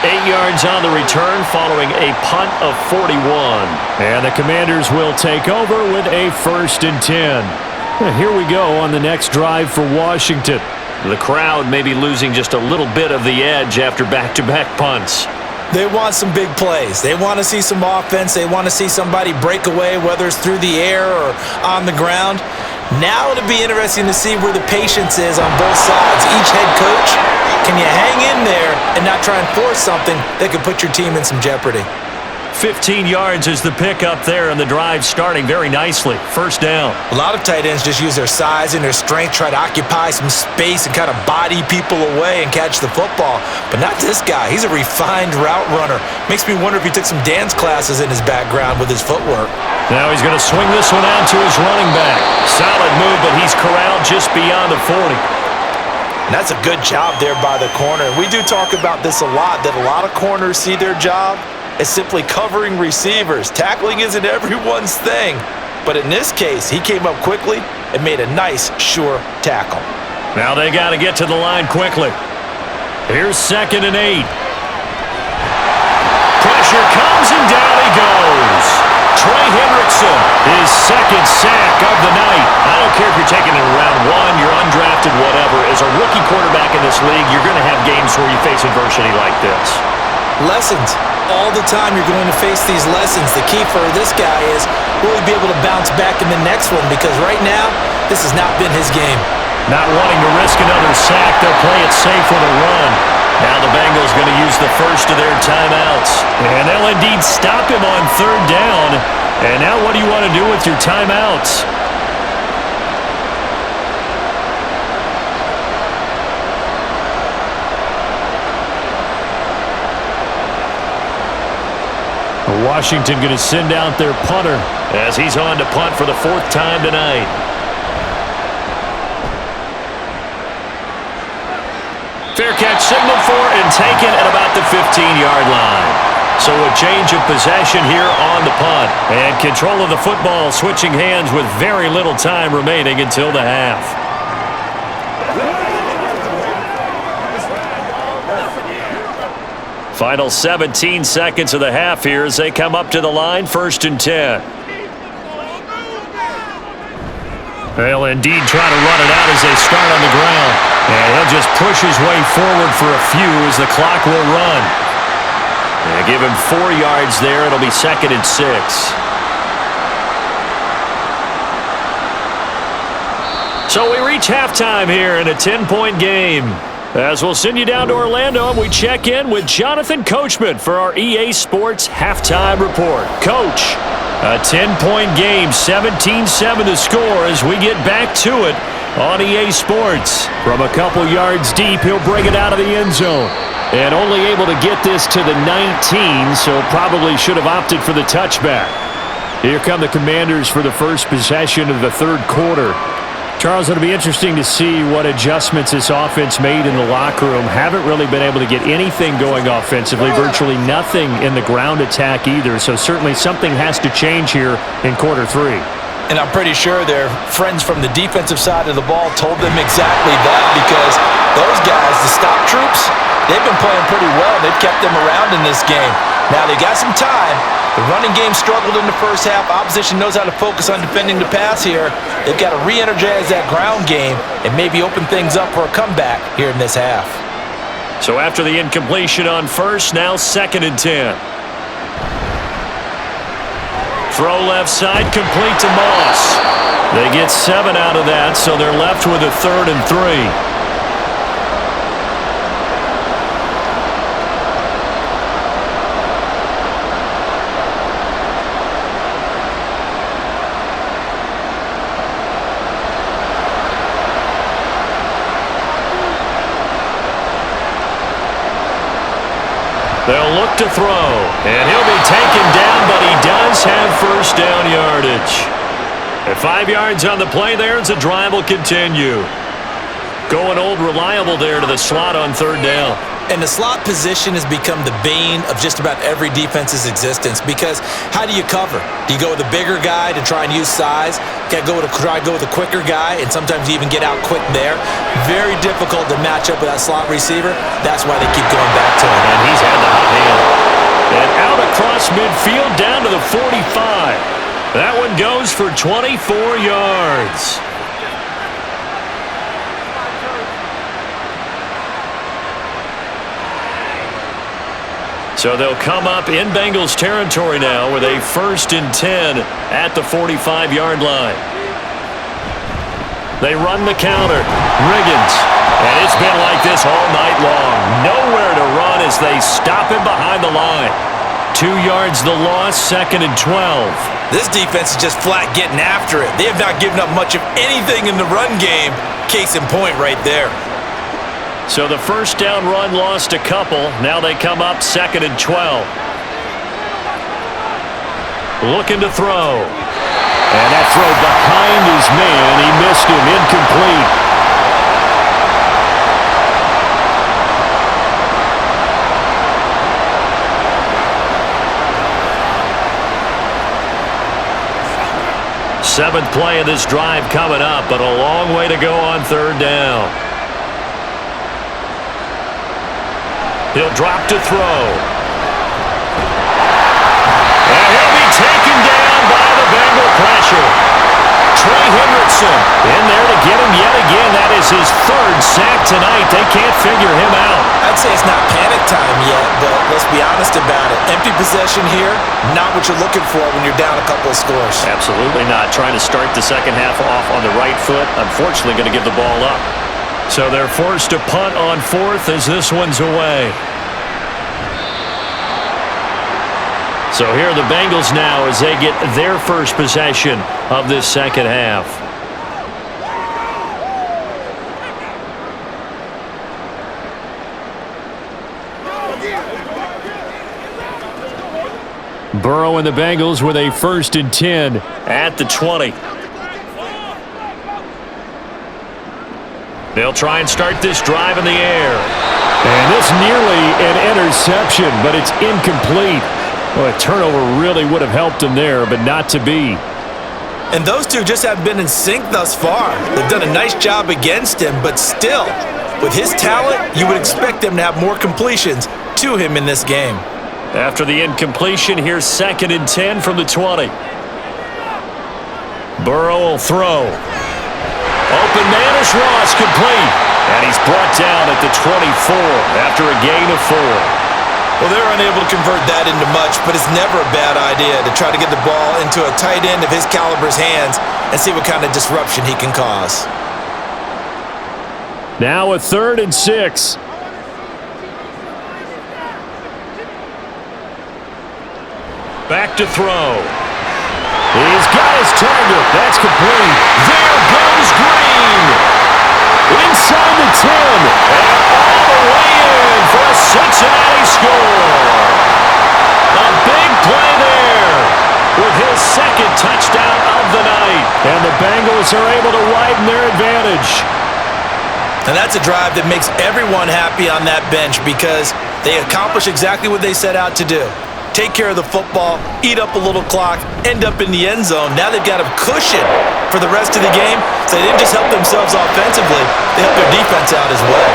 8 yards on the return following a punt of 41. And the Commanders will take over with a 1st and 10. Here we go on the next drive for Washington. The crowd may be losing just a little bit of the edge after back-to-back punts. They want some big plays. They want to see some offense. They want to see somebody break away, whether it's through the air or on the ground. Now it'll be interesting to see where the patience is on both sides. Each head coach, can you hang in there and not try and force something that could put your team in some jeopardy? 15 yards is the pickup there, and the drive starting very nicely. First down. A lot of tight ends just use their size and their strength, try to occupy some space and kind of body people away and catch the football. But not this guy. He's a refined route runner. Makes me wonder if he took some dance classes in his background with his footwork. Now he's going to swing this one out to his running back. Solid move, but he's corralled just beyond the 40. And that's a good job there by the corner. We do talk about this a lot, that a lot of corners see their job as simply covering receivers. Tackling isn't everyone's thing. But in this case, he came up quickly and made a nice, sure tackle. Now they got to get to the line quickly. Here's 2nd and 8. Pressure comes and down he goes. Trey Hendrickson, his 2nd sack of the night. I don't care if you're taking it in round 1, you're undrafted, whatever. As a rookie quarterback in this league, you're going to have games where you face adversity like this. Lessons. All the time you're going to face these lessons. The key for this guy is, will he be able to bounce back in the next one? Because right now, this has not been his game. Not wanting to risk another sack, they'll play it safe with a run. Now the Bengals going to use the first of their timeouts. And they'll indeed stop him on 3rd down. And now what do you want to do with your timeouts? Washington going to send out their punter as he's on to punt for the 4th time tonight. Fair catch signaled for and taken at about the 15-yard line. So a change of possession here on the punt. And control of the football switching hands with very little time remaining until the half. Final 17 seconds of the half here as they come up to the line, 1st and 10. They'll indeed try to run it out as they start on the ground. And he'll just push his way forward for a few as the clock will run. And give him 4 yards there. It'll be 2nd and 6. So we reach halftime here in a 10-point game. As we'll send you down to Orlando, and we check in with Jonathan Coachman for our EA Sports Halftime Report. Coach, a 10-point game, 17-7 the score as we get back to it on EA Sports. From a couple yards deep, he'll bring it out of the end zone. And only able to get this to the 19, so probably should have opted for the touchback. Here come the Commanders for the first possession of the 3rd quarter. Charles, it'll be interesting to see what adjustments this offense made in the locker room. Haven't really been able to get anything going offensively, virtually nothing in the ground attack either. So certainly something has to change here in quarter 3. And I'm pretty sure their friends from the defensive side of the ball told them exactly that, because those guys, the stop troops, they've been playing pretty well. They've kept them around in this game. Now they got some time. The running game struggled in the first half. Opposition knows how to focus on defending the pass here. They've got to re-energize that ground game and maybe open things up for a comeback here in this half. So after the incompletion on 1st, now 2nd and 10. Throw left side, complete to Moss. They get 7 out of that, so they're left with a 3rd and 3. They'll look to throw, and he'll be be taken down, but he does have first down yardage. At 5 yards on the play there, as the drive will continue. Going old reliable there to the slot on third down. And the slot position has become the bane of just about every defense's existence, because how do you cover? Do you go with a bigger guy to try and use size? Try to go with a quicker guy, and sometimes you even get out quick there. Very difficult to match up with that slot receiver. That's why they keep going back to him. And he's had the hot hand. And out across midfield down to the 45. That one goes for 24 yards. So they'll come up in Bengals territory now with a 1st and 10 at the 45-yard line. They run the counter. Riggins. And it's been like this all night long. Nowhere to run as they stop him behind the line. 2 yards the loss, 2nd and 12. This defense is just flat getting after it. They have not given up much of anything in the run game. Case in point right there. So the first down run lost a couple. Now they come up 2nd and 12. Looking to throw. And that throw behind his man. He missed him. Incomplete. Seventh play of this drive coming up, but a long way to go on third down. He'll drop to throw. And he'll be taken down by the Bengal pressure. Trey Hendrickson in there to get him yet again. That is his 3rd sack tonight. They can't figure him out. I'd say it's not panic time yet, but let's be honest about it. Empty possession here, not what you're looking for when you're down a couple of scores. Absolutely not. Trying to start the second half off on the right foot. Unfortunately, going to give the ball up. So they're forced to punt on 4th as this one's away. So here are the Bengals now as they get their first possession of this second half. Burrow and the Bengals with a 1st and 10 at the 20. They'll try and start this drive in the air. And it's nearly an interception, but it's incomplete. Well, a turnover really would have helped him there, but not to be. And those two just haven't been in sync thus far. They've done a nice job against him, but still, with his talent, you would expect them to have more completions to him in this game. After the incompletion, here's 2nd and 10 from the 20. Burrow will throw. Open man is Ross, complete. And he's brought down at the 24 after a gain of 4. Well, they're unable to convert that into much, but it's never a bad idea to try to get the ball into a tight end of his caliber's hands and see what kind of disruption he can cause. Now a 3rd and 6. Back to throw. He's got his target. That's complete. There goes Green. Inside the 10. And all the way in for a Cincinnati score. A big play there with his 2nd touchdown of the night. And the Bengals are able to widen their advantage. And that's a drive that makes everyone happy on that bench because they accomplish exactly what they set out to do. Take care of the football, eat up a little clock, end up in the end zone. Now they've got a cushion for the rest of the game. So they didn't just help themselves offensively, they helped their defense out as well.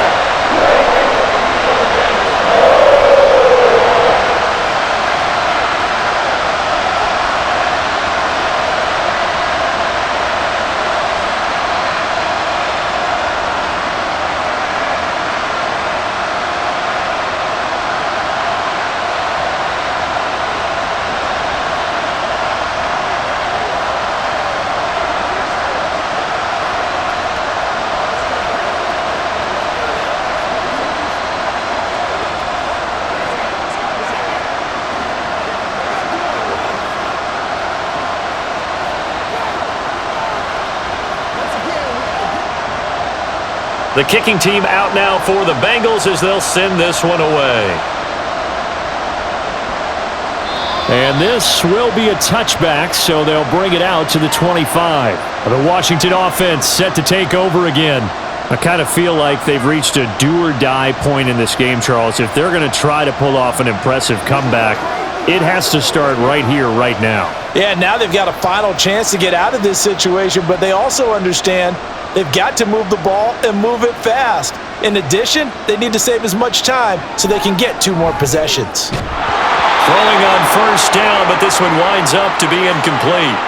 The kicking team out now for the Bengals as they'll send this one away. And this will be a touchback, so they'll bring it out to the 25. The Washington offense set to take over again. I kind of feel like they've reached a do-or-die point in this game, Charles. If they're going to try to pull off an impressive comeback, it has to start right here, right now. Yeah, now they've got a final chance to get out of this situation, but they also understand they've got to move the ball and move it fast. In addition, they need to save as much time so they can get 2 more possessions. Throwing on first down, but this one winds up to be incomplete.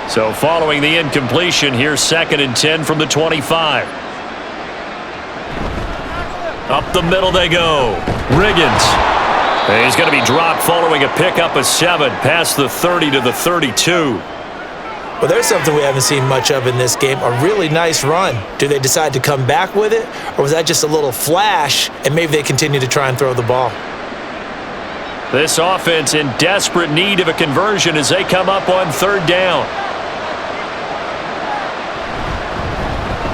So following the incompletion, here's 2nd and 10 from the 25. Up the middle they go. Riggins. And he's going to be dropped following a pickup of 7 past the 30 to the 32. Well, there's something we haven't seen much of in this game, a really nice run. Do they decide to come back with it, or was that just a little flash, and maybe they continue to try and throw the ball? This offense in desperate need of a conversion as they come up on 3rd down.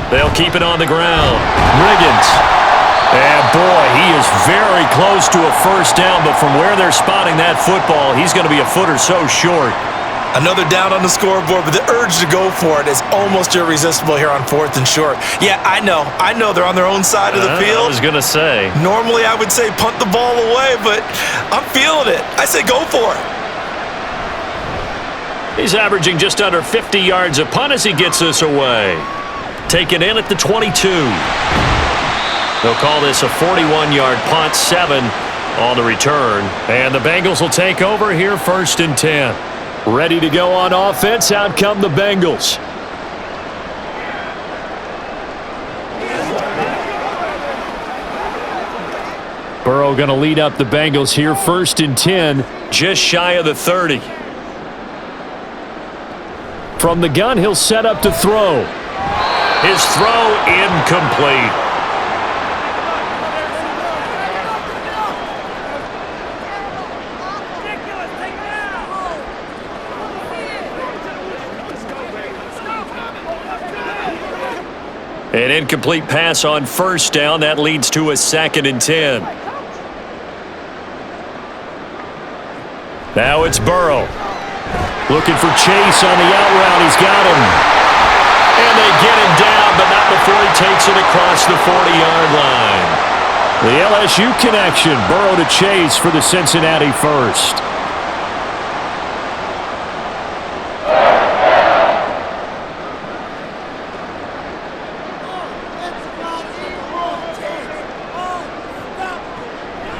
They'll keep it on the ground. Riggins. And boy, he is very close to a first down, but from where they're spotting that football, he's going to be a foot or so short. Another down on the scoreboard, but the urge to go for it is almost irresistible here on 4th and short. Yeah, I know they're on their own side of the field. I was going to say. Normally I would say punt the ball away, but I'm feeling it. I say go for it. He's averaging just under 50 yards a punt as he gets this away. Taken in at the 22. They'll call this a 41-yard punt, 7 on the return. And the Bengals will take over here 1st and 10. Ready to go on offense. Out come the Bengals. Burrow going to lead up the Bengals here 1st and 10, just shy of the 30. From the gun, he'll set up to throw. His throw incomplete. An incomplete pass on first down. That leads to a 2nd and 10. Now it's Burrow. Looking for Chase on the out route. He's got him. And they get him down, but not before he takes it across the 40-yard line. The LSU connection. Burrow to Chase for the Cincinnati first.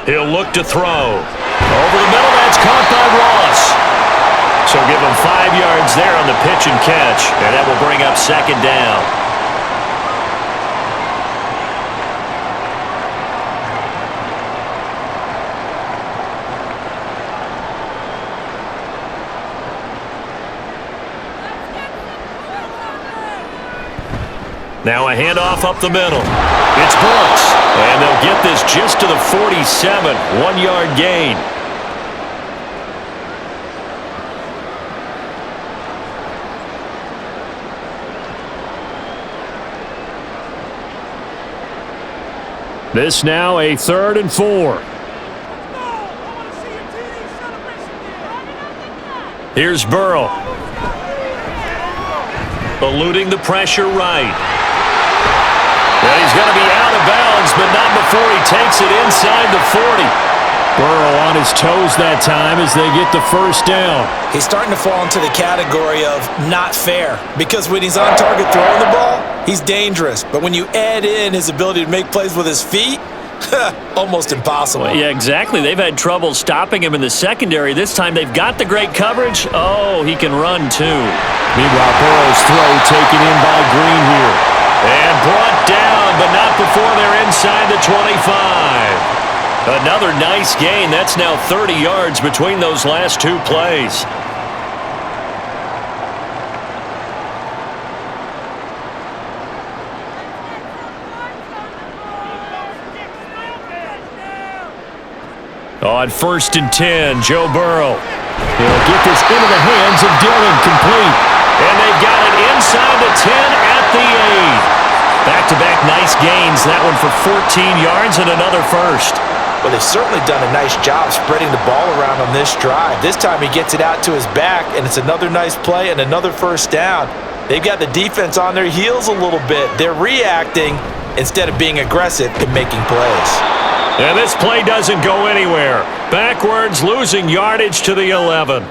He'll look to throw. Over the middle, that's caught by Ross. So give him 5 yards there on the pitch and catch, and that will bring up 2nd down. Now a handoff up the middle. It's Brooks. And they'll get this just to the 47. 1-yard gain. This now a 3rd and 4. Here's Burrow. Eluding the pressure right. And he's going to be out of bounds, but not before he takes it inside the 40. Burrow on his toes that time as they get the first down. He's starting to fall into the category of not fair, because when he's on target throwing the ball, he's dangerous. But when you add in his ability to make plays with his feet, almost impossible. Well, yeah, exactly. They've had trouble stopping him in the secondary. This time they've got the great coverage. Oh, he can run too. Meanwhile, Burrow's throw taken in by Green here. And brought down, but not before they're inside the 25. Another nice gain. That's now 30 yards between those last 2 plays. On 1st and 10, Joe Burrow. He'll get this into the hands of Dillon, complete. And they've got inside the 10 at the 8. Back-to-back nice gains. That one for 14 yards and another first. Well, they've certainly done a nice job spreading the ball around on this drive. This time he gets it out to his back, and it's another nice play and another first down. They've got the defense on their heels a little bit. They're reacting instead of being aggressive and making plays. And this play doesn't go anywhere. Backwards, losing yardage to the 11.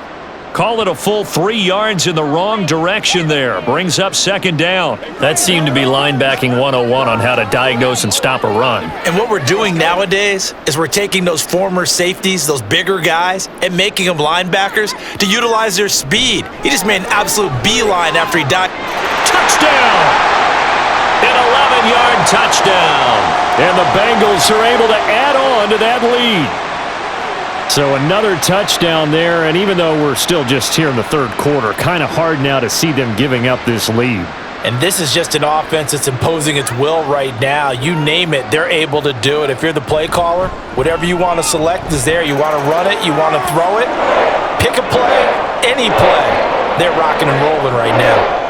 Call it a full 3 yards in the wrong direction there. Brings up second down. That seemed to be linebacking 101 on how to diagnose and stop a run. And what we're doing nowadays is we're taking those former safeties, those bigger guys, and making them linebackers to utilize their speed. He just made an absolute beeline after he died. Touchdown! An 11-yard touchdown. And the Bengals are able to add on to that lead. So another touchdown there, and even though we're still just here in the third quarter, kind of hard now to see them giving up this lead. And this is just an offense that's imposing its will right now. You name it, they're able to do it. If you're the play caller, whatever you want to select is there. You want to run it, you want to throw it, pick a play, any play. They're rocking and rolling right now.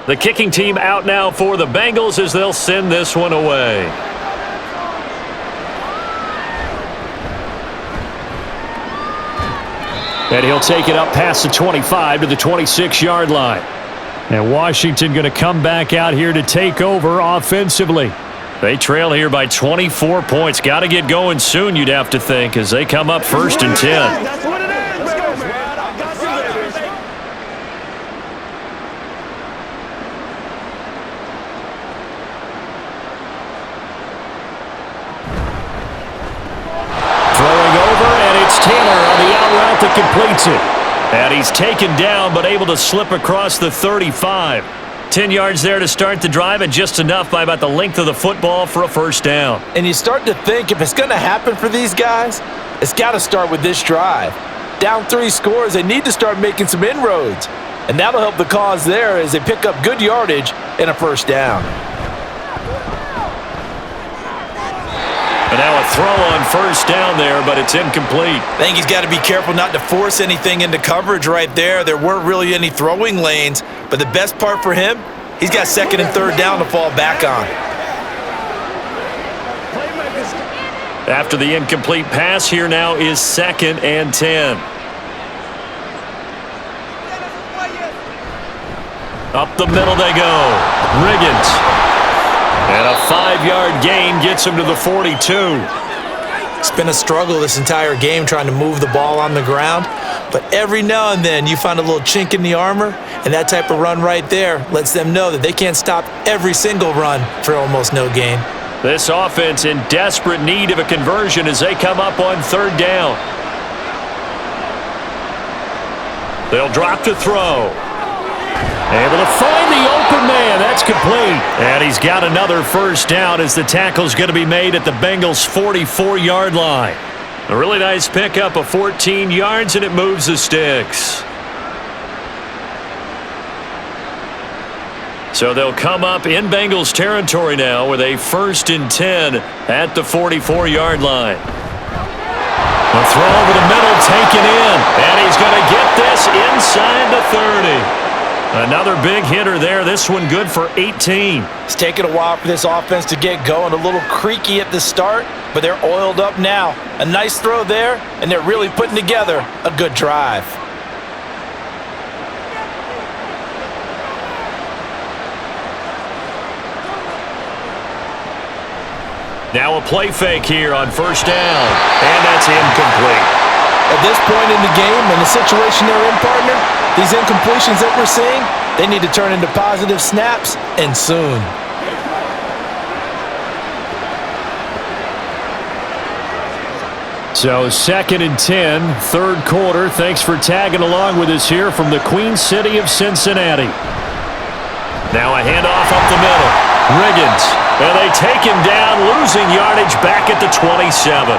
The kicking team out now for the Bengals as they'll send this one away. And he'll take it up past the 25 to the 26-yard line. And Washington going to come back out here to take over offensively. They trail here by 24 points. Got to get going soon, you'd have to think, as they come up 1st and 10. That completes it. And he's taken down but able to slip across the 35. 10 yards there to start the drive, and just enough by about the length of the football for a first down. And you start to think if it's going to happen for these guys, it's got to start with this drive. Down 3 scores, they need to start making some inroads. And that'll help the cause there as they pick up good yardage and a first down. And now a throw on first down there, but it's incomplete. I think he's got to be careful not to force anything into coverage right there. There weren't really any throwing lanes, but the best part for him, he's got 2nd and 3rd down to fall back on. After the incomplete pass, here now is 2nd and 10. Up the middle they go. Riggins. And a 5-yard gain gets him to the 42. It's been a struggle this entire game trying to move the ball on the ground. But every now and then you find a little chink in the armor, and that type of run right there lets them know that they can't stop every single run for almost no gain. This offense in desperate need of a conversion as they come up on 3rd down. They'll drop to throw. Able to find the open man. That's complete. And he's got another first down as the tackle's going to be made at the Bengals' 44-yard line. A really nice pickup of 14 yards, and it moves the sticks. So they'll come up in Bengals territory now with a 1st and 10 at the 44-yard line. A throw over the middle taken in. And he's going to get this inside the 30. Another big hitter there. This one good for 18. It's taken a while for this offense to get going. A little creaky at the start, but they're oiled up now. A nice throw there, and they're really putting together a good drive. Now a play fake here on 1st down, and that's incomplete. At this point in the game, in the situation they're in, partner, these incompletions that we're seeing, They need to turn into positive snaps, and soon. So 2nd and 10, third quarter. Thanks for tagging along with us here from the Queen City of Cincinnati. Now a handoff up the middle. Riggins. And they take him down, losing yardage back at the 27.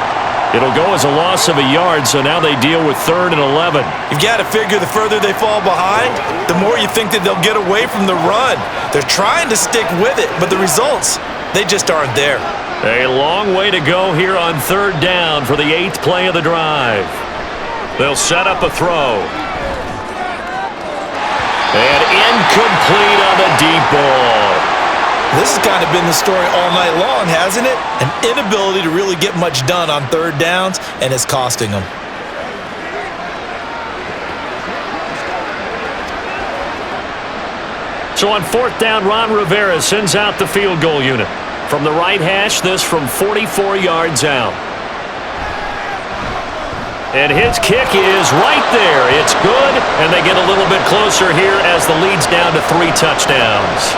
It'll go as a loss of a yard, so now they deal with 3rd and 11. You've got to figure the further they fall behind, the more you think that they'll get away from the run. They're trying to stick with it, but the results, they just aren't there. A long way to go here on 3rd down for the 8th play of the drive. They'll set up a throw. And incomplete on the deep ball. This has kind of been the story all night long, hasn't it? An inability to really get much done on 3rd downs, and it's costing them. So on 4th down, Ron Rivera sends out the field goal unit. From the right hash, this from 44 yards out. And his kick is right there. It's good, and they get a little bit closer here as the lead's down to 3 touchdowns.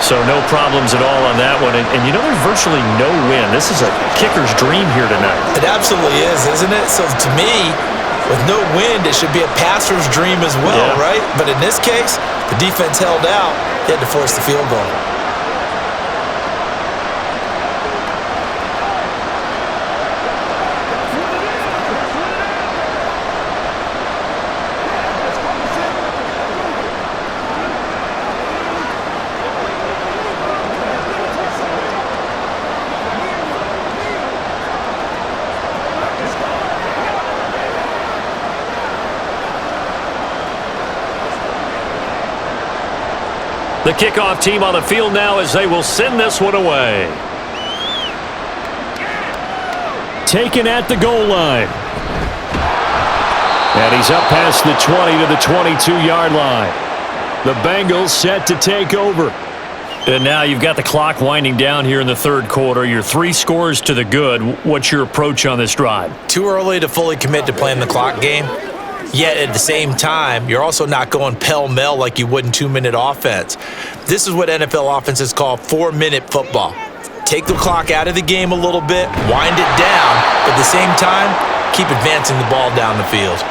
So no problems at all on that one. And you know, there's virtually no win. This is a kicker's dream here tonight. It absolutely is, isn't it? So to me, with no wind, it should be a passer's dream as well, right? But in this case, the defense held out. They had to force the field goal. The kickoff team on the field now as they will send this one away. Taken at the goal line. And he's up past the 20 to the 22-yard line. The Bengals set to take over. And now you've got the clock winding down here in the 3rd quarter. You're 3 scores to the good. What's your approach on this drive? Too early to fully commit to playing the clock game. Yet at the same time, you're also not going pell-mell like you would in 2-minute offense. This is what NFL offenses call 4-minute football. Take the clock out of the game a little bit, wind it down, but at the same time, keep advancing the ball down the field.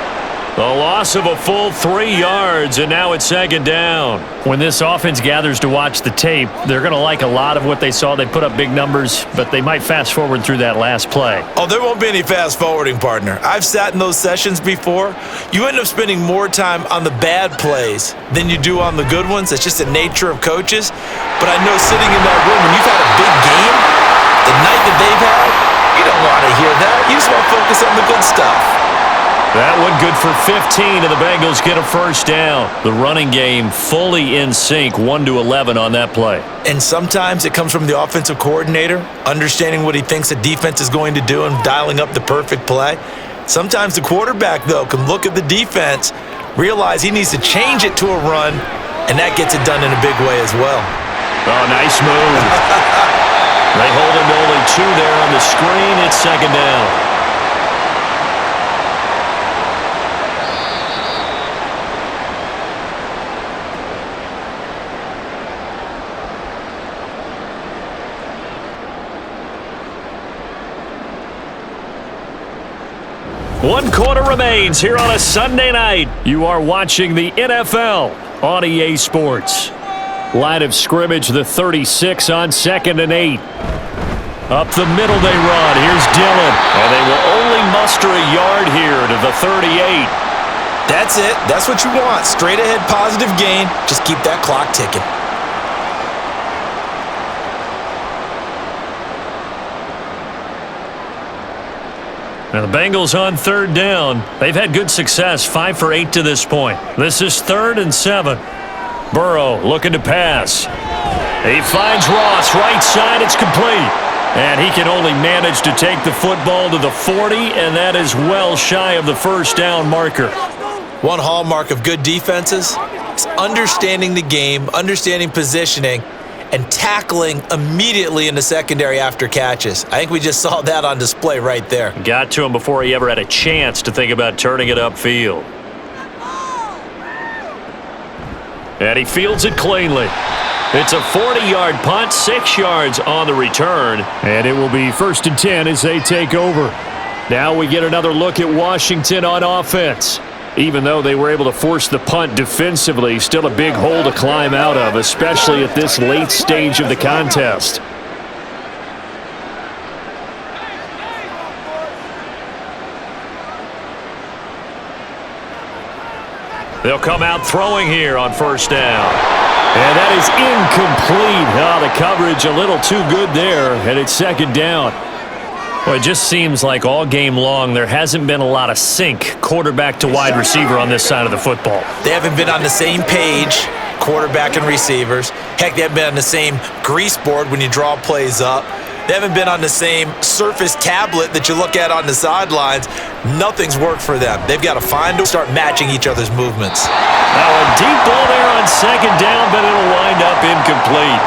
A loss of a full 3 yards, and now it's 2nd down. When this offense gathers to watch the tape, they're going to like a lot of what they saw. They put up big numbers, but they might fast forward through that last play. Oh, there won't be any fast forwarding, partner. I've sat in those sessions before. You end up spending more time on the bad plays than you do on the good ones. It's just the nature of coaches. But I know sitting in that room, when you've had a big game, the night that they've had, you don't want to hear that. You just want to focus on the good stuff. That one good for 15, and the Bengals get a 1st down. The running game fully in sync, 1-11 on that play. And sometimes it comes from the offensive coordinator, understanding what he thinks the defense is going to do and dialing up the perfect play. Sometimes the quarterback, though, can look at the defense, realize he needs to change it to a run, and that gets it done in a big way as well. Oh, nice move. They hold him to only 2 there on the screen. It's 2nd down. One quarter remains here on a Sunday night. You are watching the NFL on EA Sports. Line of scrimmage, the 36 on 2nd and 8. Up the middle they run. Here's Dillon. And they will only muster a yard here to the 38. That's it. That's what you want. Straight ahead positive gain. Just keep that clock ticking. Now the Bengals on 3rd down. They've had good success, 5 for 8 to this point. This is 3rd and 7. Burrow looking to pass. He finds Ross, right side, it's complete. And he can only manage to take the football to the 40, and that is well shy of the 1st down marker. One hallmark of good defenses is understanding the game, understanding positioning, and tackling immediately in the secondary after catches. I think we just saw that on display right there. Got to him before he ever had a chance to think about turning it upfield. And he fields it cleanly. It's a 40-yard punt, 6 yards on the return. And it will be 1st and 10 as they take over. Now we get another look at Washington on offense. Even though they were able to force the punt defensively, still a big hole to climb out of, especially at this late stage of the contest. They'll come out throwing here on 1st down. And that is incomplete. The coverage a little too good there, and it's 2nd down. Well, it just seems like all game long there hasn't been a lot of sync quarterback to wide receiver on this side of the football. They haven't been on the same page, quarterback and receivers. Heck, they haven't been on the same grease board when you draw plays up. They haven't been on the same Surface tablet that you look at on the sidelines. Nothing's worked for them. They've got to find to start matching each other's movements. Now a deep ball there on 2nd down, but it'll wind up incomplete.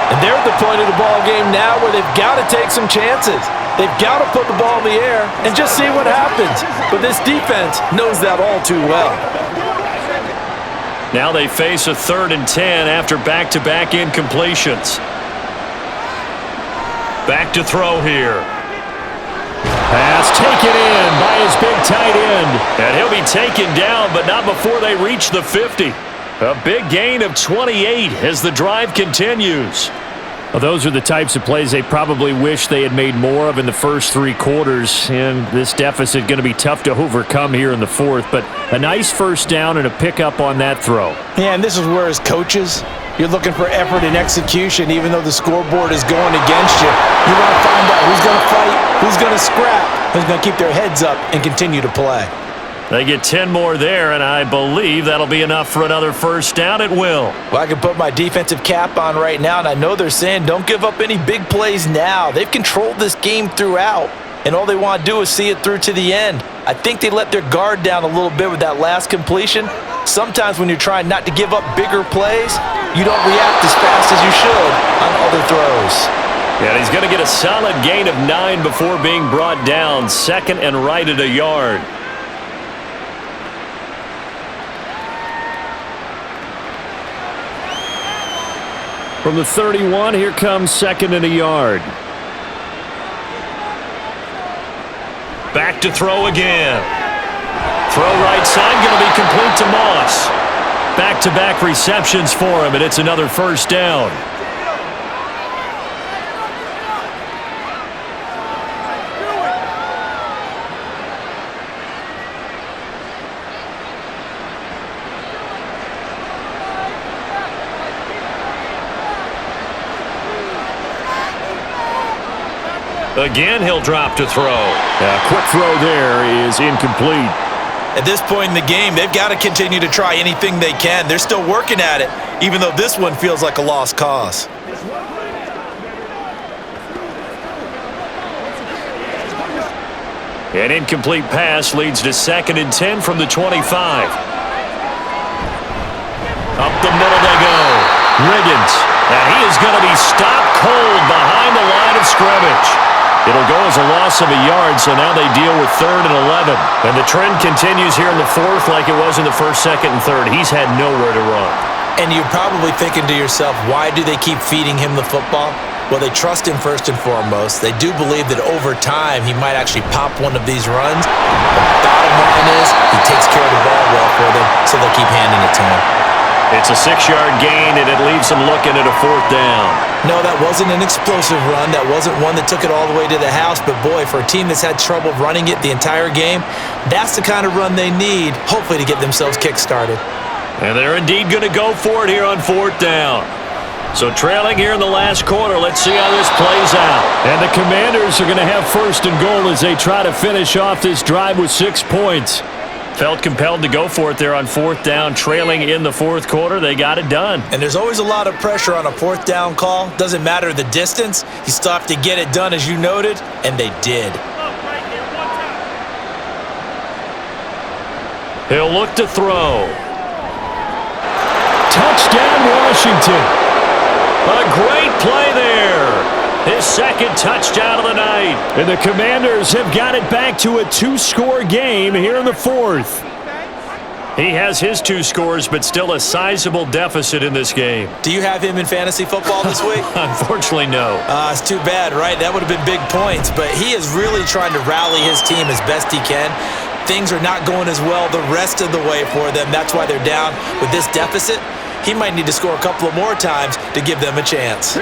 And they're at the point of the ball game now where they've got to take some chances. They've got to put the ball in the air and just see what happens. But this defense knows that all too well. Now they face a 3rd and 10 after back-to-back incompletions. Back to throw here. Pass taken in by his big tight end. And he'll be taken down, but not before they reach the 50. A big gain of 28 as the drive continues. Well, those are the types of plays they probably wish they had made more of in the first 3 quarters, and this deficit going to be tough to overcome here in the 4th, but a nice 1st down and a pickup on that throw. Yeah, and this is where as coaches, you're looking for effort and execution even though the scoreboard is going against you. You want to find out who's going to fight, who's going to scrap, who's going to keep their heads up and continue to play. They get 10 more there, and I believe that'll be enough for another 1st down at will. Well, I can put my defensive cap on right now, and I know they're saying don't give up any big plays now. They've controlled this game throughout, and all they want to do is see it through to the end. I think they let their guard down a little bit with that last completion. Sometimes when you're trying not to give up bigger plays, you don't react as fast as you should on other throws. Yeah, he's going to get a solid gain of 9 before being brought down. 2nd and right at a yard. From the 31, here comes 2nd and a yard. Back to throw again. Throw right side, going to be complete to Moss. Back-to-back receptions for him, and it's another 1st down. Again, he'll drop to throw. A quick throw there is incomplete. At this point in the game, they've got to continue to try anything they can. They're still working at it, even though this one feels like a lost cause. An incomplete pass leads to 2nd and 10 from the 25. Up the middle they go. Riggins. And he is going to be stopped cold behind the line of scrimmage. It'll go as a loss of a yard, so now they deal with 3rd and 11. And the trend continues here in the 4th like it was in the 1st, 2nd, and 3rd. He's had nowhere to run. And you're probably thinking to yourself, why do they keep feeding him the football? Well, they trust him first and foremost. They do believe that over time he might actually pop one of these runs. The bottom line is he takes care of the ball well for them, so they'll keep handing it to him. It's a 6-yard gain, and it leaves them looking at a 4th down. No, that wasn't an explosive run. That wasn't one that took it all the way to the house. But, boy, for a team that's had trouble running it the entire game, that's the kind of run they need, hopefully, to get themselves kick-started. And they're indeed going to go for it here on 4th down. So trailing here in the last quarter, let's see how this plays out. And the Commanders are going to have 1st and goal as they try to finish off this drive with 6 points. Felt compelled to go for it there on 4th down, trailing in the 4th quarter. They got it done. And there's always a lot of pressure on a 4th down call. Doesn't matter the distance. You still have to get it done, as you noted, and they did. He'll look to throw. Touchdown, Washington. A great play there. His 2nd touchdown of the night. And the Commanders have got it back to a 2-score game here in the 4th. He has his 2 scores, but still a sizable deficit in this game. Do you have him in fantasy football this week? Unfortunately, no. It's too bad, right? That would have been big points, but he is really trying to rally his team as best he can. Things are not going as well the rest of the way for them. That's why they're down with this deficit. He might need to score a couple of more times to give them a chance.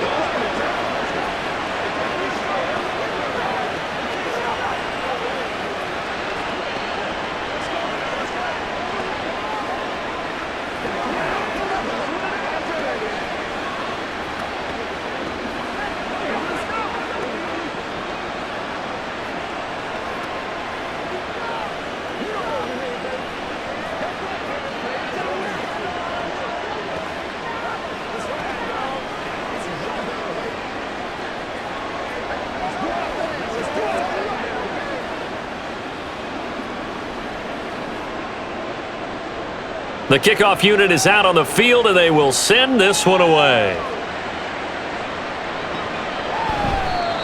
The kickoff unit is out on the field, and they will send this one away.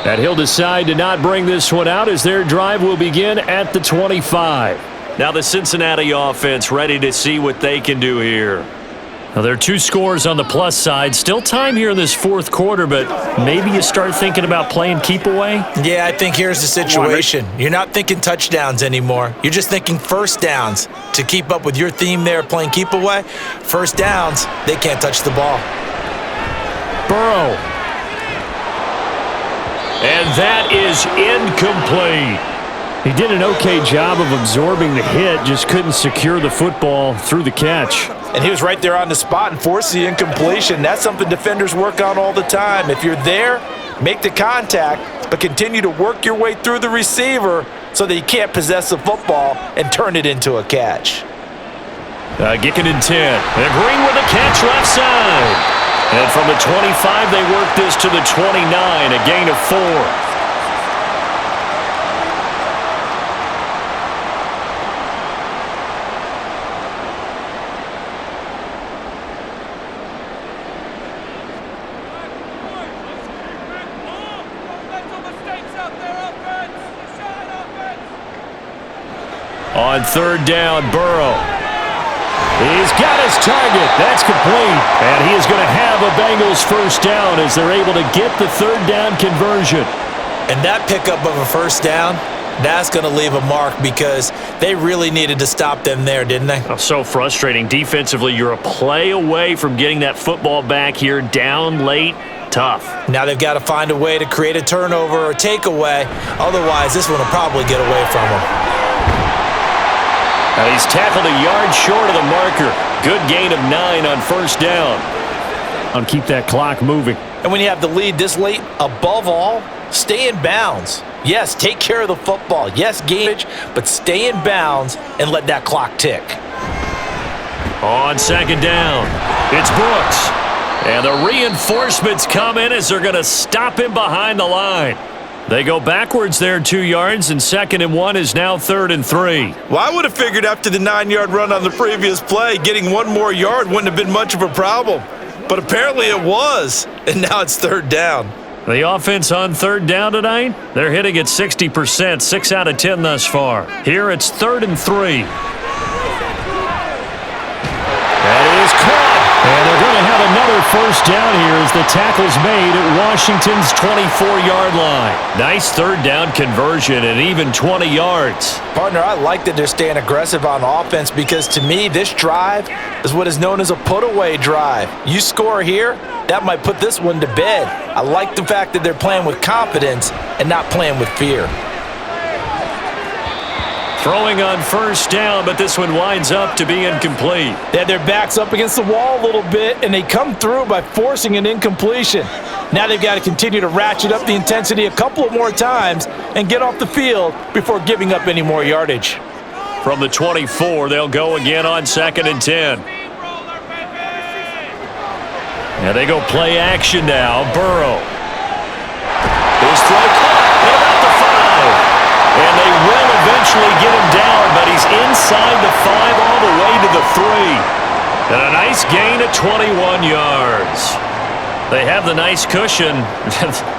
And he'll decide to not bring this one out as their drive will begin at the 25. Now the Cincinnati offense ready to see what they can do here. Now there are 2 scores on the plus side. Still time here in this 4th quarter, but maybe you start thinking about playing keep away? Yeah, I think here's the situation. You're not thinking touchdowns anymore. You're just thinking first downs. To keep up with your theme there, playing keep away, first downs, they can't touch the ball. Burrow. And that is incomplete. He did an okay job of absorbing the hit, just couldn't secure the football through the catch. And he was right there on the spot and forced the incompletion. That's something defenders work on all the time. If you're there, make the contact, but continue to work your way through the receiver so that you can't possess the football and turn it into a catch. Gickin in 10. And Green with a catch left side. And from the 25, they work this to the 29, a gain of 4. On 3rd down, Burrow. He's got his target. That's complete. And he is going to have a Bengals first down as they're able to get the 3rd down conversion. And that pickup of a first down, that's going to leave a mark because they really needed to stop them there, didn't they? Oh, so frustrating. Defensively, you're a play away from getting that football back here down late. Tough. Now they've got to find a way to create a turnover or takeaway. Otherwise, this one will probably get away from them. And he's tackled a yard short of the marker. Good gain of 9 on first down. And keep that clock moving. And when you have the lead this late, above all, stay in bounds. Yes, take care of the football. Yes, gain it, but stay in bounds and let that clock tick. On 2nd down, it's Brooks. And the reinforcements come in as they're going to stop him behind the line. They go backwards there 2 yards, and 2nd and 1 is now 3rd and 3. Well, I would have figured after the 9-yard run on the previous play, getting 1 more yard wouldn't have been much of a problem. But apparently it was, and now it's 3rd down. The offense on 3rd down tonight, they're hitting at 60%, 6 out of 10 thus far. Here it's 3rd and 3. That is caught. And they're going to have another first down here as the tackle's made at Washington's 24-yard line. Nice 3rd down conversion and even 20 yards. Partner, I like that they're staying aggressive on offense because to me, this drive is what is known as a put-away drive. You score here, that might put this one to bed. I like the fact that they're playing with confidence and not playing with fear. Throwing on first down, but this one winds up to be incomplete. They had their backs up against the wall a little bit, and they come through by forcing an incompletion. Now they've got to continue to ratchet up the intensity a couple of more times and get off the field before giving up any more yardage. From the 24, they'll go again on 2nd and 10. And they go play action now. Burrow. His throw caught at about the 5. And they will eventually get him down, but he's inside the 5 all the way to the 3. And a nice gain of 21 yards. They have the nice cushion.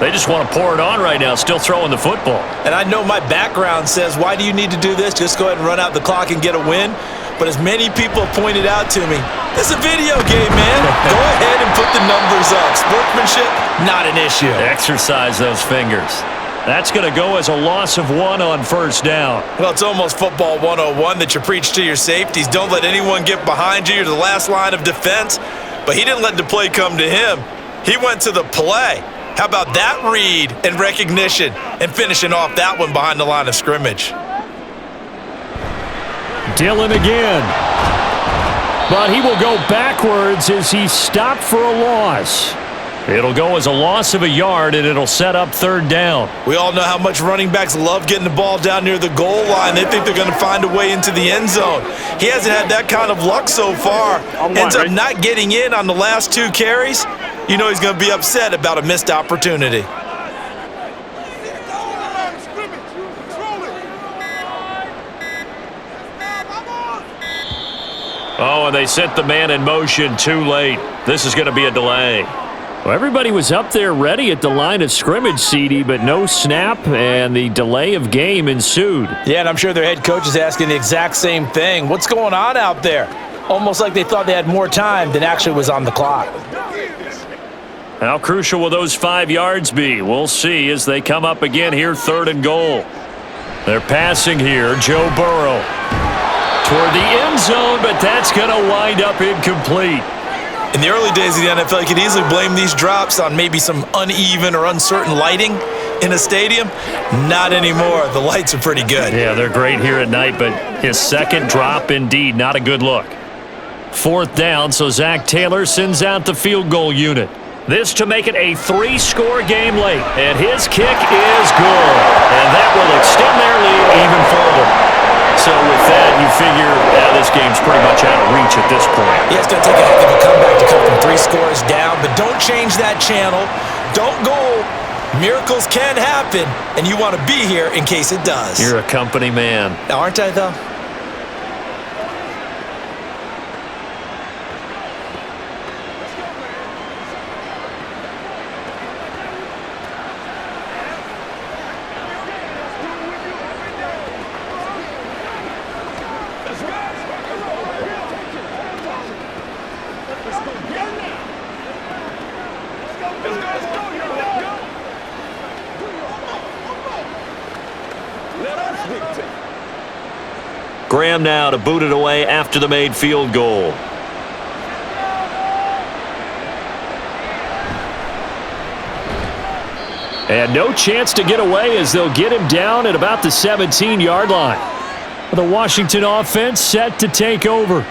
They just want to pour it on right now, still throwing the football. And I know my background says, why do you need to do this? Just go ahead and run out the clock and get a win. But as many people have pointed out to me, this is a video game, man. Go ahead and put the numbers up. Sportsmanship, not an issue. Exercise those fingers. That's going to go as a loss of 1 on first down. Well, it's almost football 101 that you preach to your safeties. Don't let anyone get behind you. You're the last line of defense. But he didn't let the play come to him. He went to the play. How about that read and recognition and finishing off that one behind the line of scrimmage? Dillon again. But he will go backwards as he stopped for a loss. It'll go as a loss of a yard, and it'll set up third down. We all know how much running backs love getting the ball down near the goal line. They think they're going to find a way into the end zone. He hasn't had that kind of luck so far. Ends up not getting in on the last 2 carries. You know he's going to be upset about a missed opportunity. Oh, and they sent the man in motion too late. This is going to be a delay. Well, everybody was up there ready at the line of scrimmage, CD, but no snap, and the delay of game ensued. Yeah, and I'm sure their head coach is asking the exact same thing. What's going on out there? Almost like they thought they had more time than actually was on the clock. How crucial will those 5 yards be? We'll see as they come up again here, 3rd and goal. They're passing here, Joe Burrow. Toward the end zone, but that's going to wind up incomplete. In the early days of the NFL, you could easily blame these drops on maybe some uneven or uncertain lighting in a stadium. Not anymore. The lights are pretty good. Yeah, they're great here at night, but his second drop, indeed, not a good look. 4th down, so Zach Taylor sends out the field goal unit. This to make it a 3-score game late, and his kick is good. And that will extend their lead even further. So with that, you figure this game's pretty much out of reach at this point. Yeah, it's going to take a heck of a comeback to come from 3 scores down, but don't change that channel. Don't go. Miracles can happen, and you want to be here in case it does. You're a company man. Aren't I, though? Graham now to boot it away after the made field goal. And no chance to get away as they'll get him down at about the 17-yard line. The Washington offense set to take over.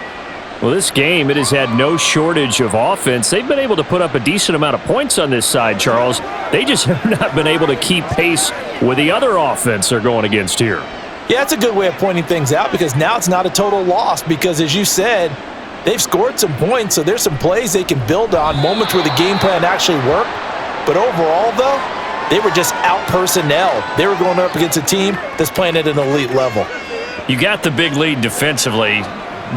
Well, this game, it has had no shortage of offense. They've been able to put up a decent amount of points on this side, Charles. They just have not been able to keep pace with the other offense they're going against here. Yeah, that's a good way of pointing things out because now it's not a total loss because, as you said, they've scored some points, so there's some plays they can build on, moments where the game plan actually worked. But overall, though, they were just out-personnel. They were going up against a team that's playing at an elite level. You got the big lead defensively,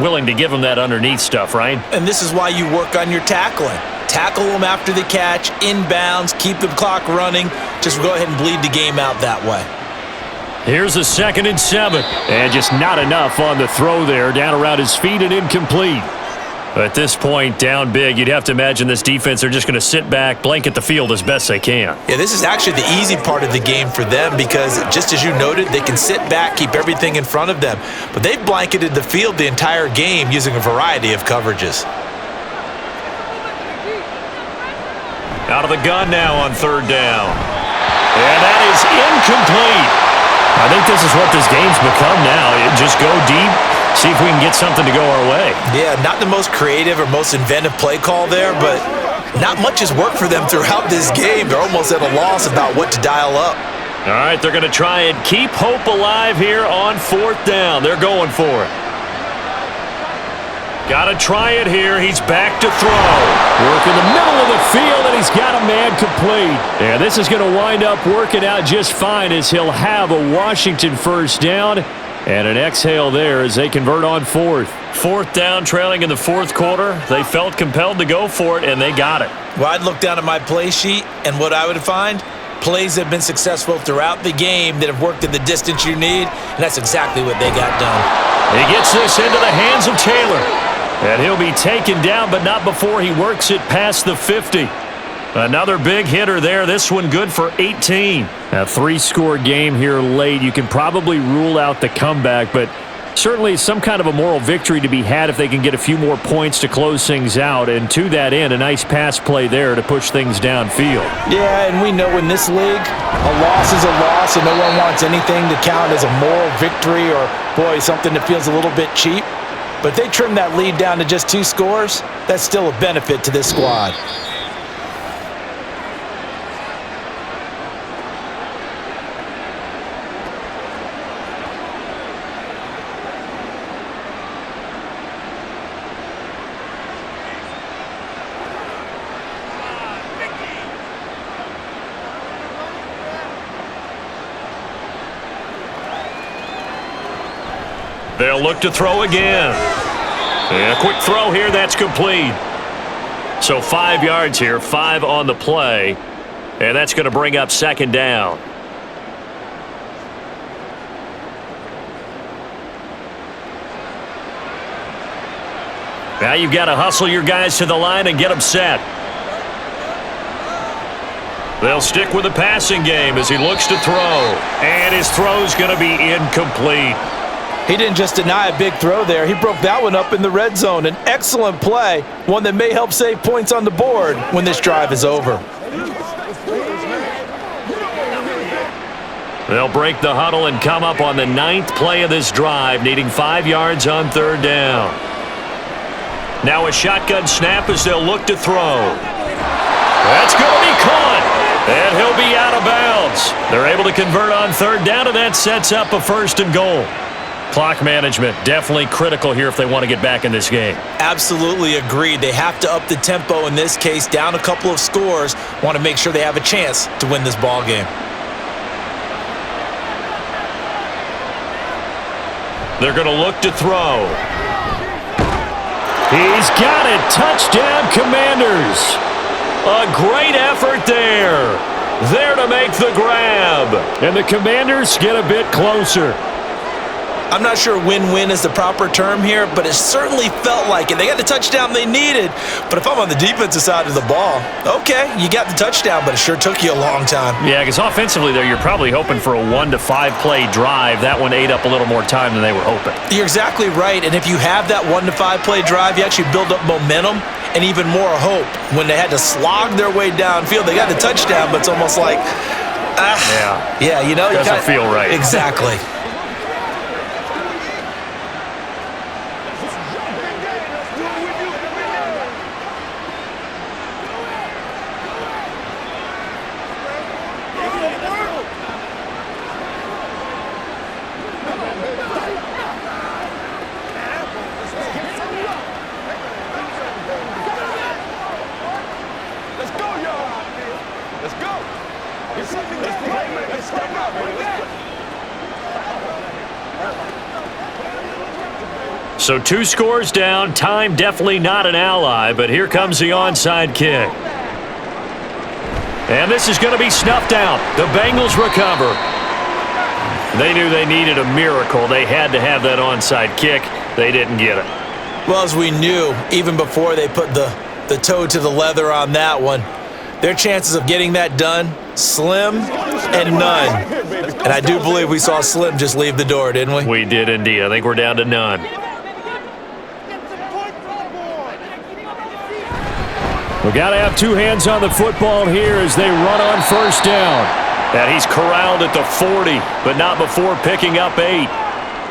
willing to give them that underneath stuff, right? And this is why you work on your tackling. Tackle them after the catch, inbounds, keep the clock running. Just go ahead and bleed the game out that way. Here's a 2nd and 7. And just not enough on the throw there. Down around his feet and incomplete. At this point, down big, you'd have to imagine this defense are just going to sit back, blanket the field as best they can. Yeah, this is actually the easy part of the game for them because, just as you noted, they can sit back, keep everything in front of them. But they've blanketed the field the entire game using a variety of coverages. Out of the gun now on 3rd down. And that is incomplete. I think this is what this game's become now. Just go deep, see if we can get something to go our way. Yeah, not the most creative or most inventive play call there, but not much has worked for them throughout this game. They're almost at a loss about what to dial up. All right, they're going to try and keep hope alive here on 4th down. They're going for it. Got to try it here. He's back to throw. Work in the middle of the field, and he's got a man complete. And this is going to wind up working out just fine as he'll have a Washington first down and an exhale there as they convert on fourth. Fourth down, trailing in the fourth quarter. They felt compelled to go for it, and they got it. Well, I'd look down at my play sheet, and what I would find, plays that have been successful throughout the game that have worked in the distance you need, and that's exactly what they got done. He gets this into the hands of Taylor. And he'll be taken down, but not before he works it past the 50. Another big hitter there. This one good for 18. A three-score game here late. You can probably rule out the comeback, but certainly some kind of a moral victory to be had if they can get a few more points to close things out. And to that end, a nice pass play there to push things downfield. Yeah, and we know in this league, a loss is a loss, and no one wants anything to count as a moral victory or, boy, something that feels a little bit cheap. But if they trim that lead down to just 2 scores, that's still a benefit to this squad. They'll look to throw again. And a quick throw here, that's complete. So 5 yards here, 5 on the play. And that's going to bring up second down. Now you've got to hustle your guys to the line and get them set. They'll stick with the passing game as he looks to throw. And his throw's going to be incomplete. He didn't just deny a big throw there. He broke that one up in the red zone. An excellent play, one that may help save points on the board when this drive is over. They'll break the huddle and come up on the 9th play of this drive, needing 5 yards on third down. Now a shotgun snap as they'll look to throw. That's going to be caught, and he'll be out of bounds. They're able to convert on third down, and that sets up a 1st and goal. Clock management definitely critical here if they want to get back in this game. Absolutely agreed. They have to up the tempo in this case, down a couple of scores. Want to make sure they have a chance to win this ball game. They're going to look to throw. He's got it. Touchdown, Commanders. A great effort there. There to make the grab. And the Commanders get a bit closer. I'm not sure win-win is the proper term here, but it certainly felt like it. They got the touchdown they needed, but if I'm on the defensive side of the ball, okay, you got the touchdown, but it sure took you a long time. Yeah, because offensively, though, you're probably hoping for a 1 to 5 play drive. That one ate up a little more time than they were hoping. You're exactly right, and if you have that 1 to 5 play drive, you actually build up momentum and even more hope. When they had to slog their way downfield, they got the touchdown, but it's almost like, yeah, you know, doesn't feel right. Exactly. So 2 scores down, time definitely not an ally, but here comes the onside kick. And this is going to be snuffed out. The Bengals recover. They knew they needed a miracle. They had to have that onside kick. They didn't get it. Well, as we knew, even before they put the toe to the leather on that one, their chances of getting that done, slim and none. And I do believe we saw Slim just leave the door, didn't we? We did indeed. I think we're down to none. We got to have 2 hands on the football here as they run on first down. And he's corralled at the 40, but not before picking up 8.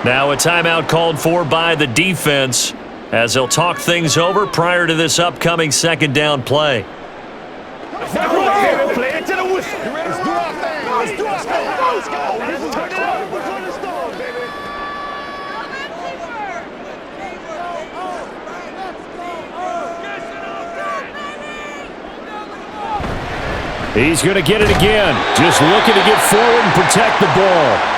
Now a timeout called for by the defense as they'll talk things over prior to this upcoming second down play. Play it to the whistle. Let's do our thing. Let's do our thing. Let's go. Let's turn it up. We're going to start, baby. He's going to get it again. Just looking to get forward and protect the ball.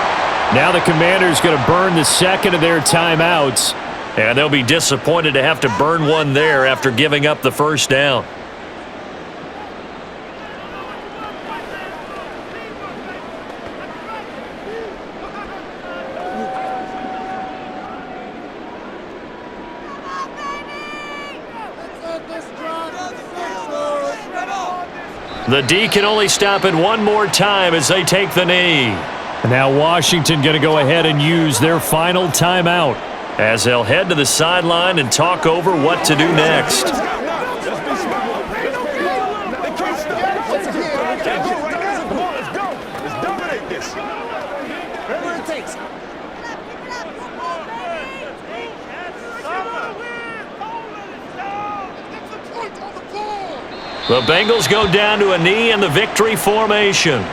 Now the Commanders going to burn the second of their timeouts. And they'll be disappointed to have to burn one there after giving up the first down. The D can only stop it one more time as they take the knee. And now Washington going to go ahead and use their final timeout as they'll head to the sideline and talk over what to do next. The Bengals go down to a knee in the victory formation.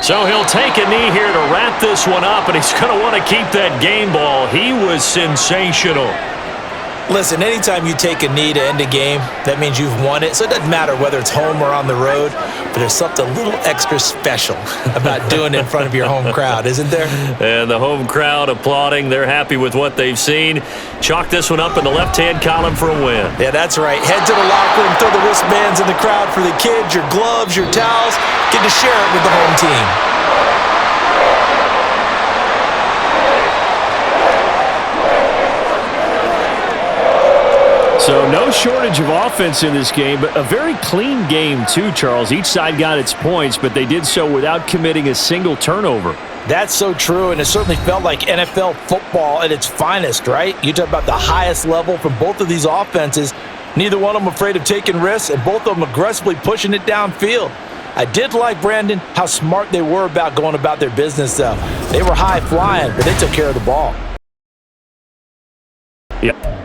So he'll take a knee here to wrap this one up, and he's going to want to keep that game ball. He was sensational. Listen, anytime you take a knee to end a game, that means you've won it. So it doesn't matter whether it's home or on the road, but there's something a little extra special about doing it in front of your home crowd, isn't there? And the home crowd applauding. They're happy with what they've seen. Chalk this one up in the left-hand column for a win. Yeah, that's right. Head to the locker room, throw the wristbands in the crowd for the kids, your gloves, your towels. Get to share it with the home team. So no shortage of offense in this game, but a very clean game too, Charles. Each side got its points, but they did so without committing a single turnover. That's so true, and it certainly felt like NFL football at its finest, right? You talk about the highest level from both of these offenses. Neither one of them afraid of taking risks, and both of them aggressively pushing it downfield. I did like, Brandon, how smart they were about going about their business, though. They were high-flying, but they took care of the ball. Yeah.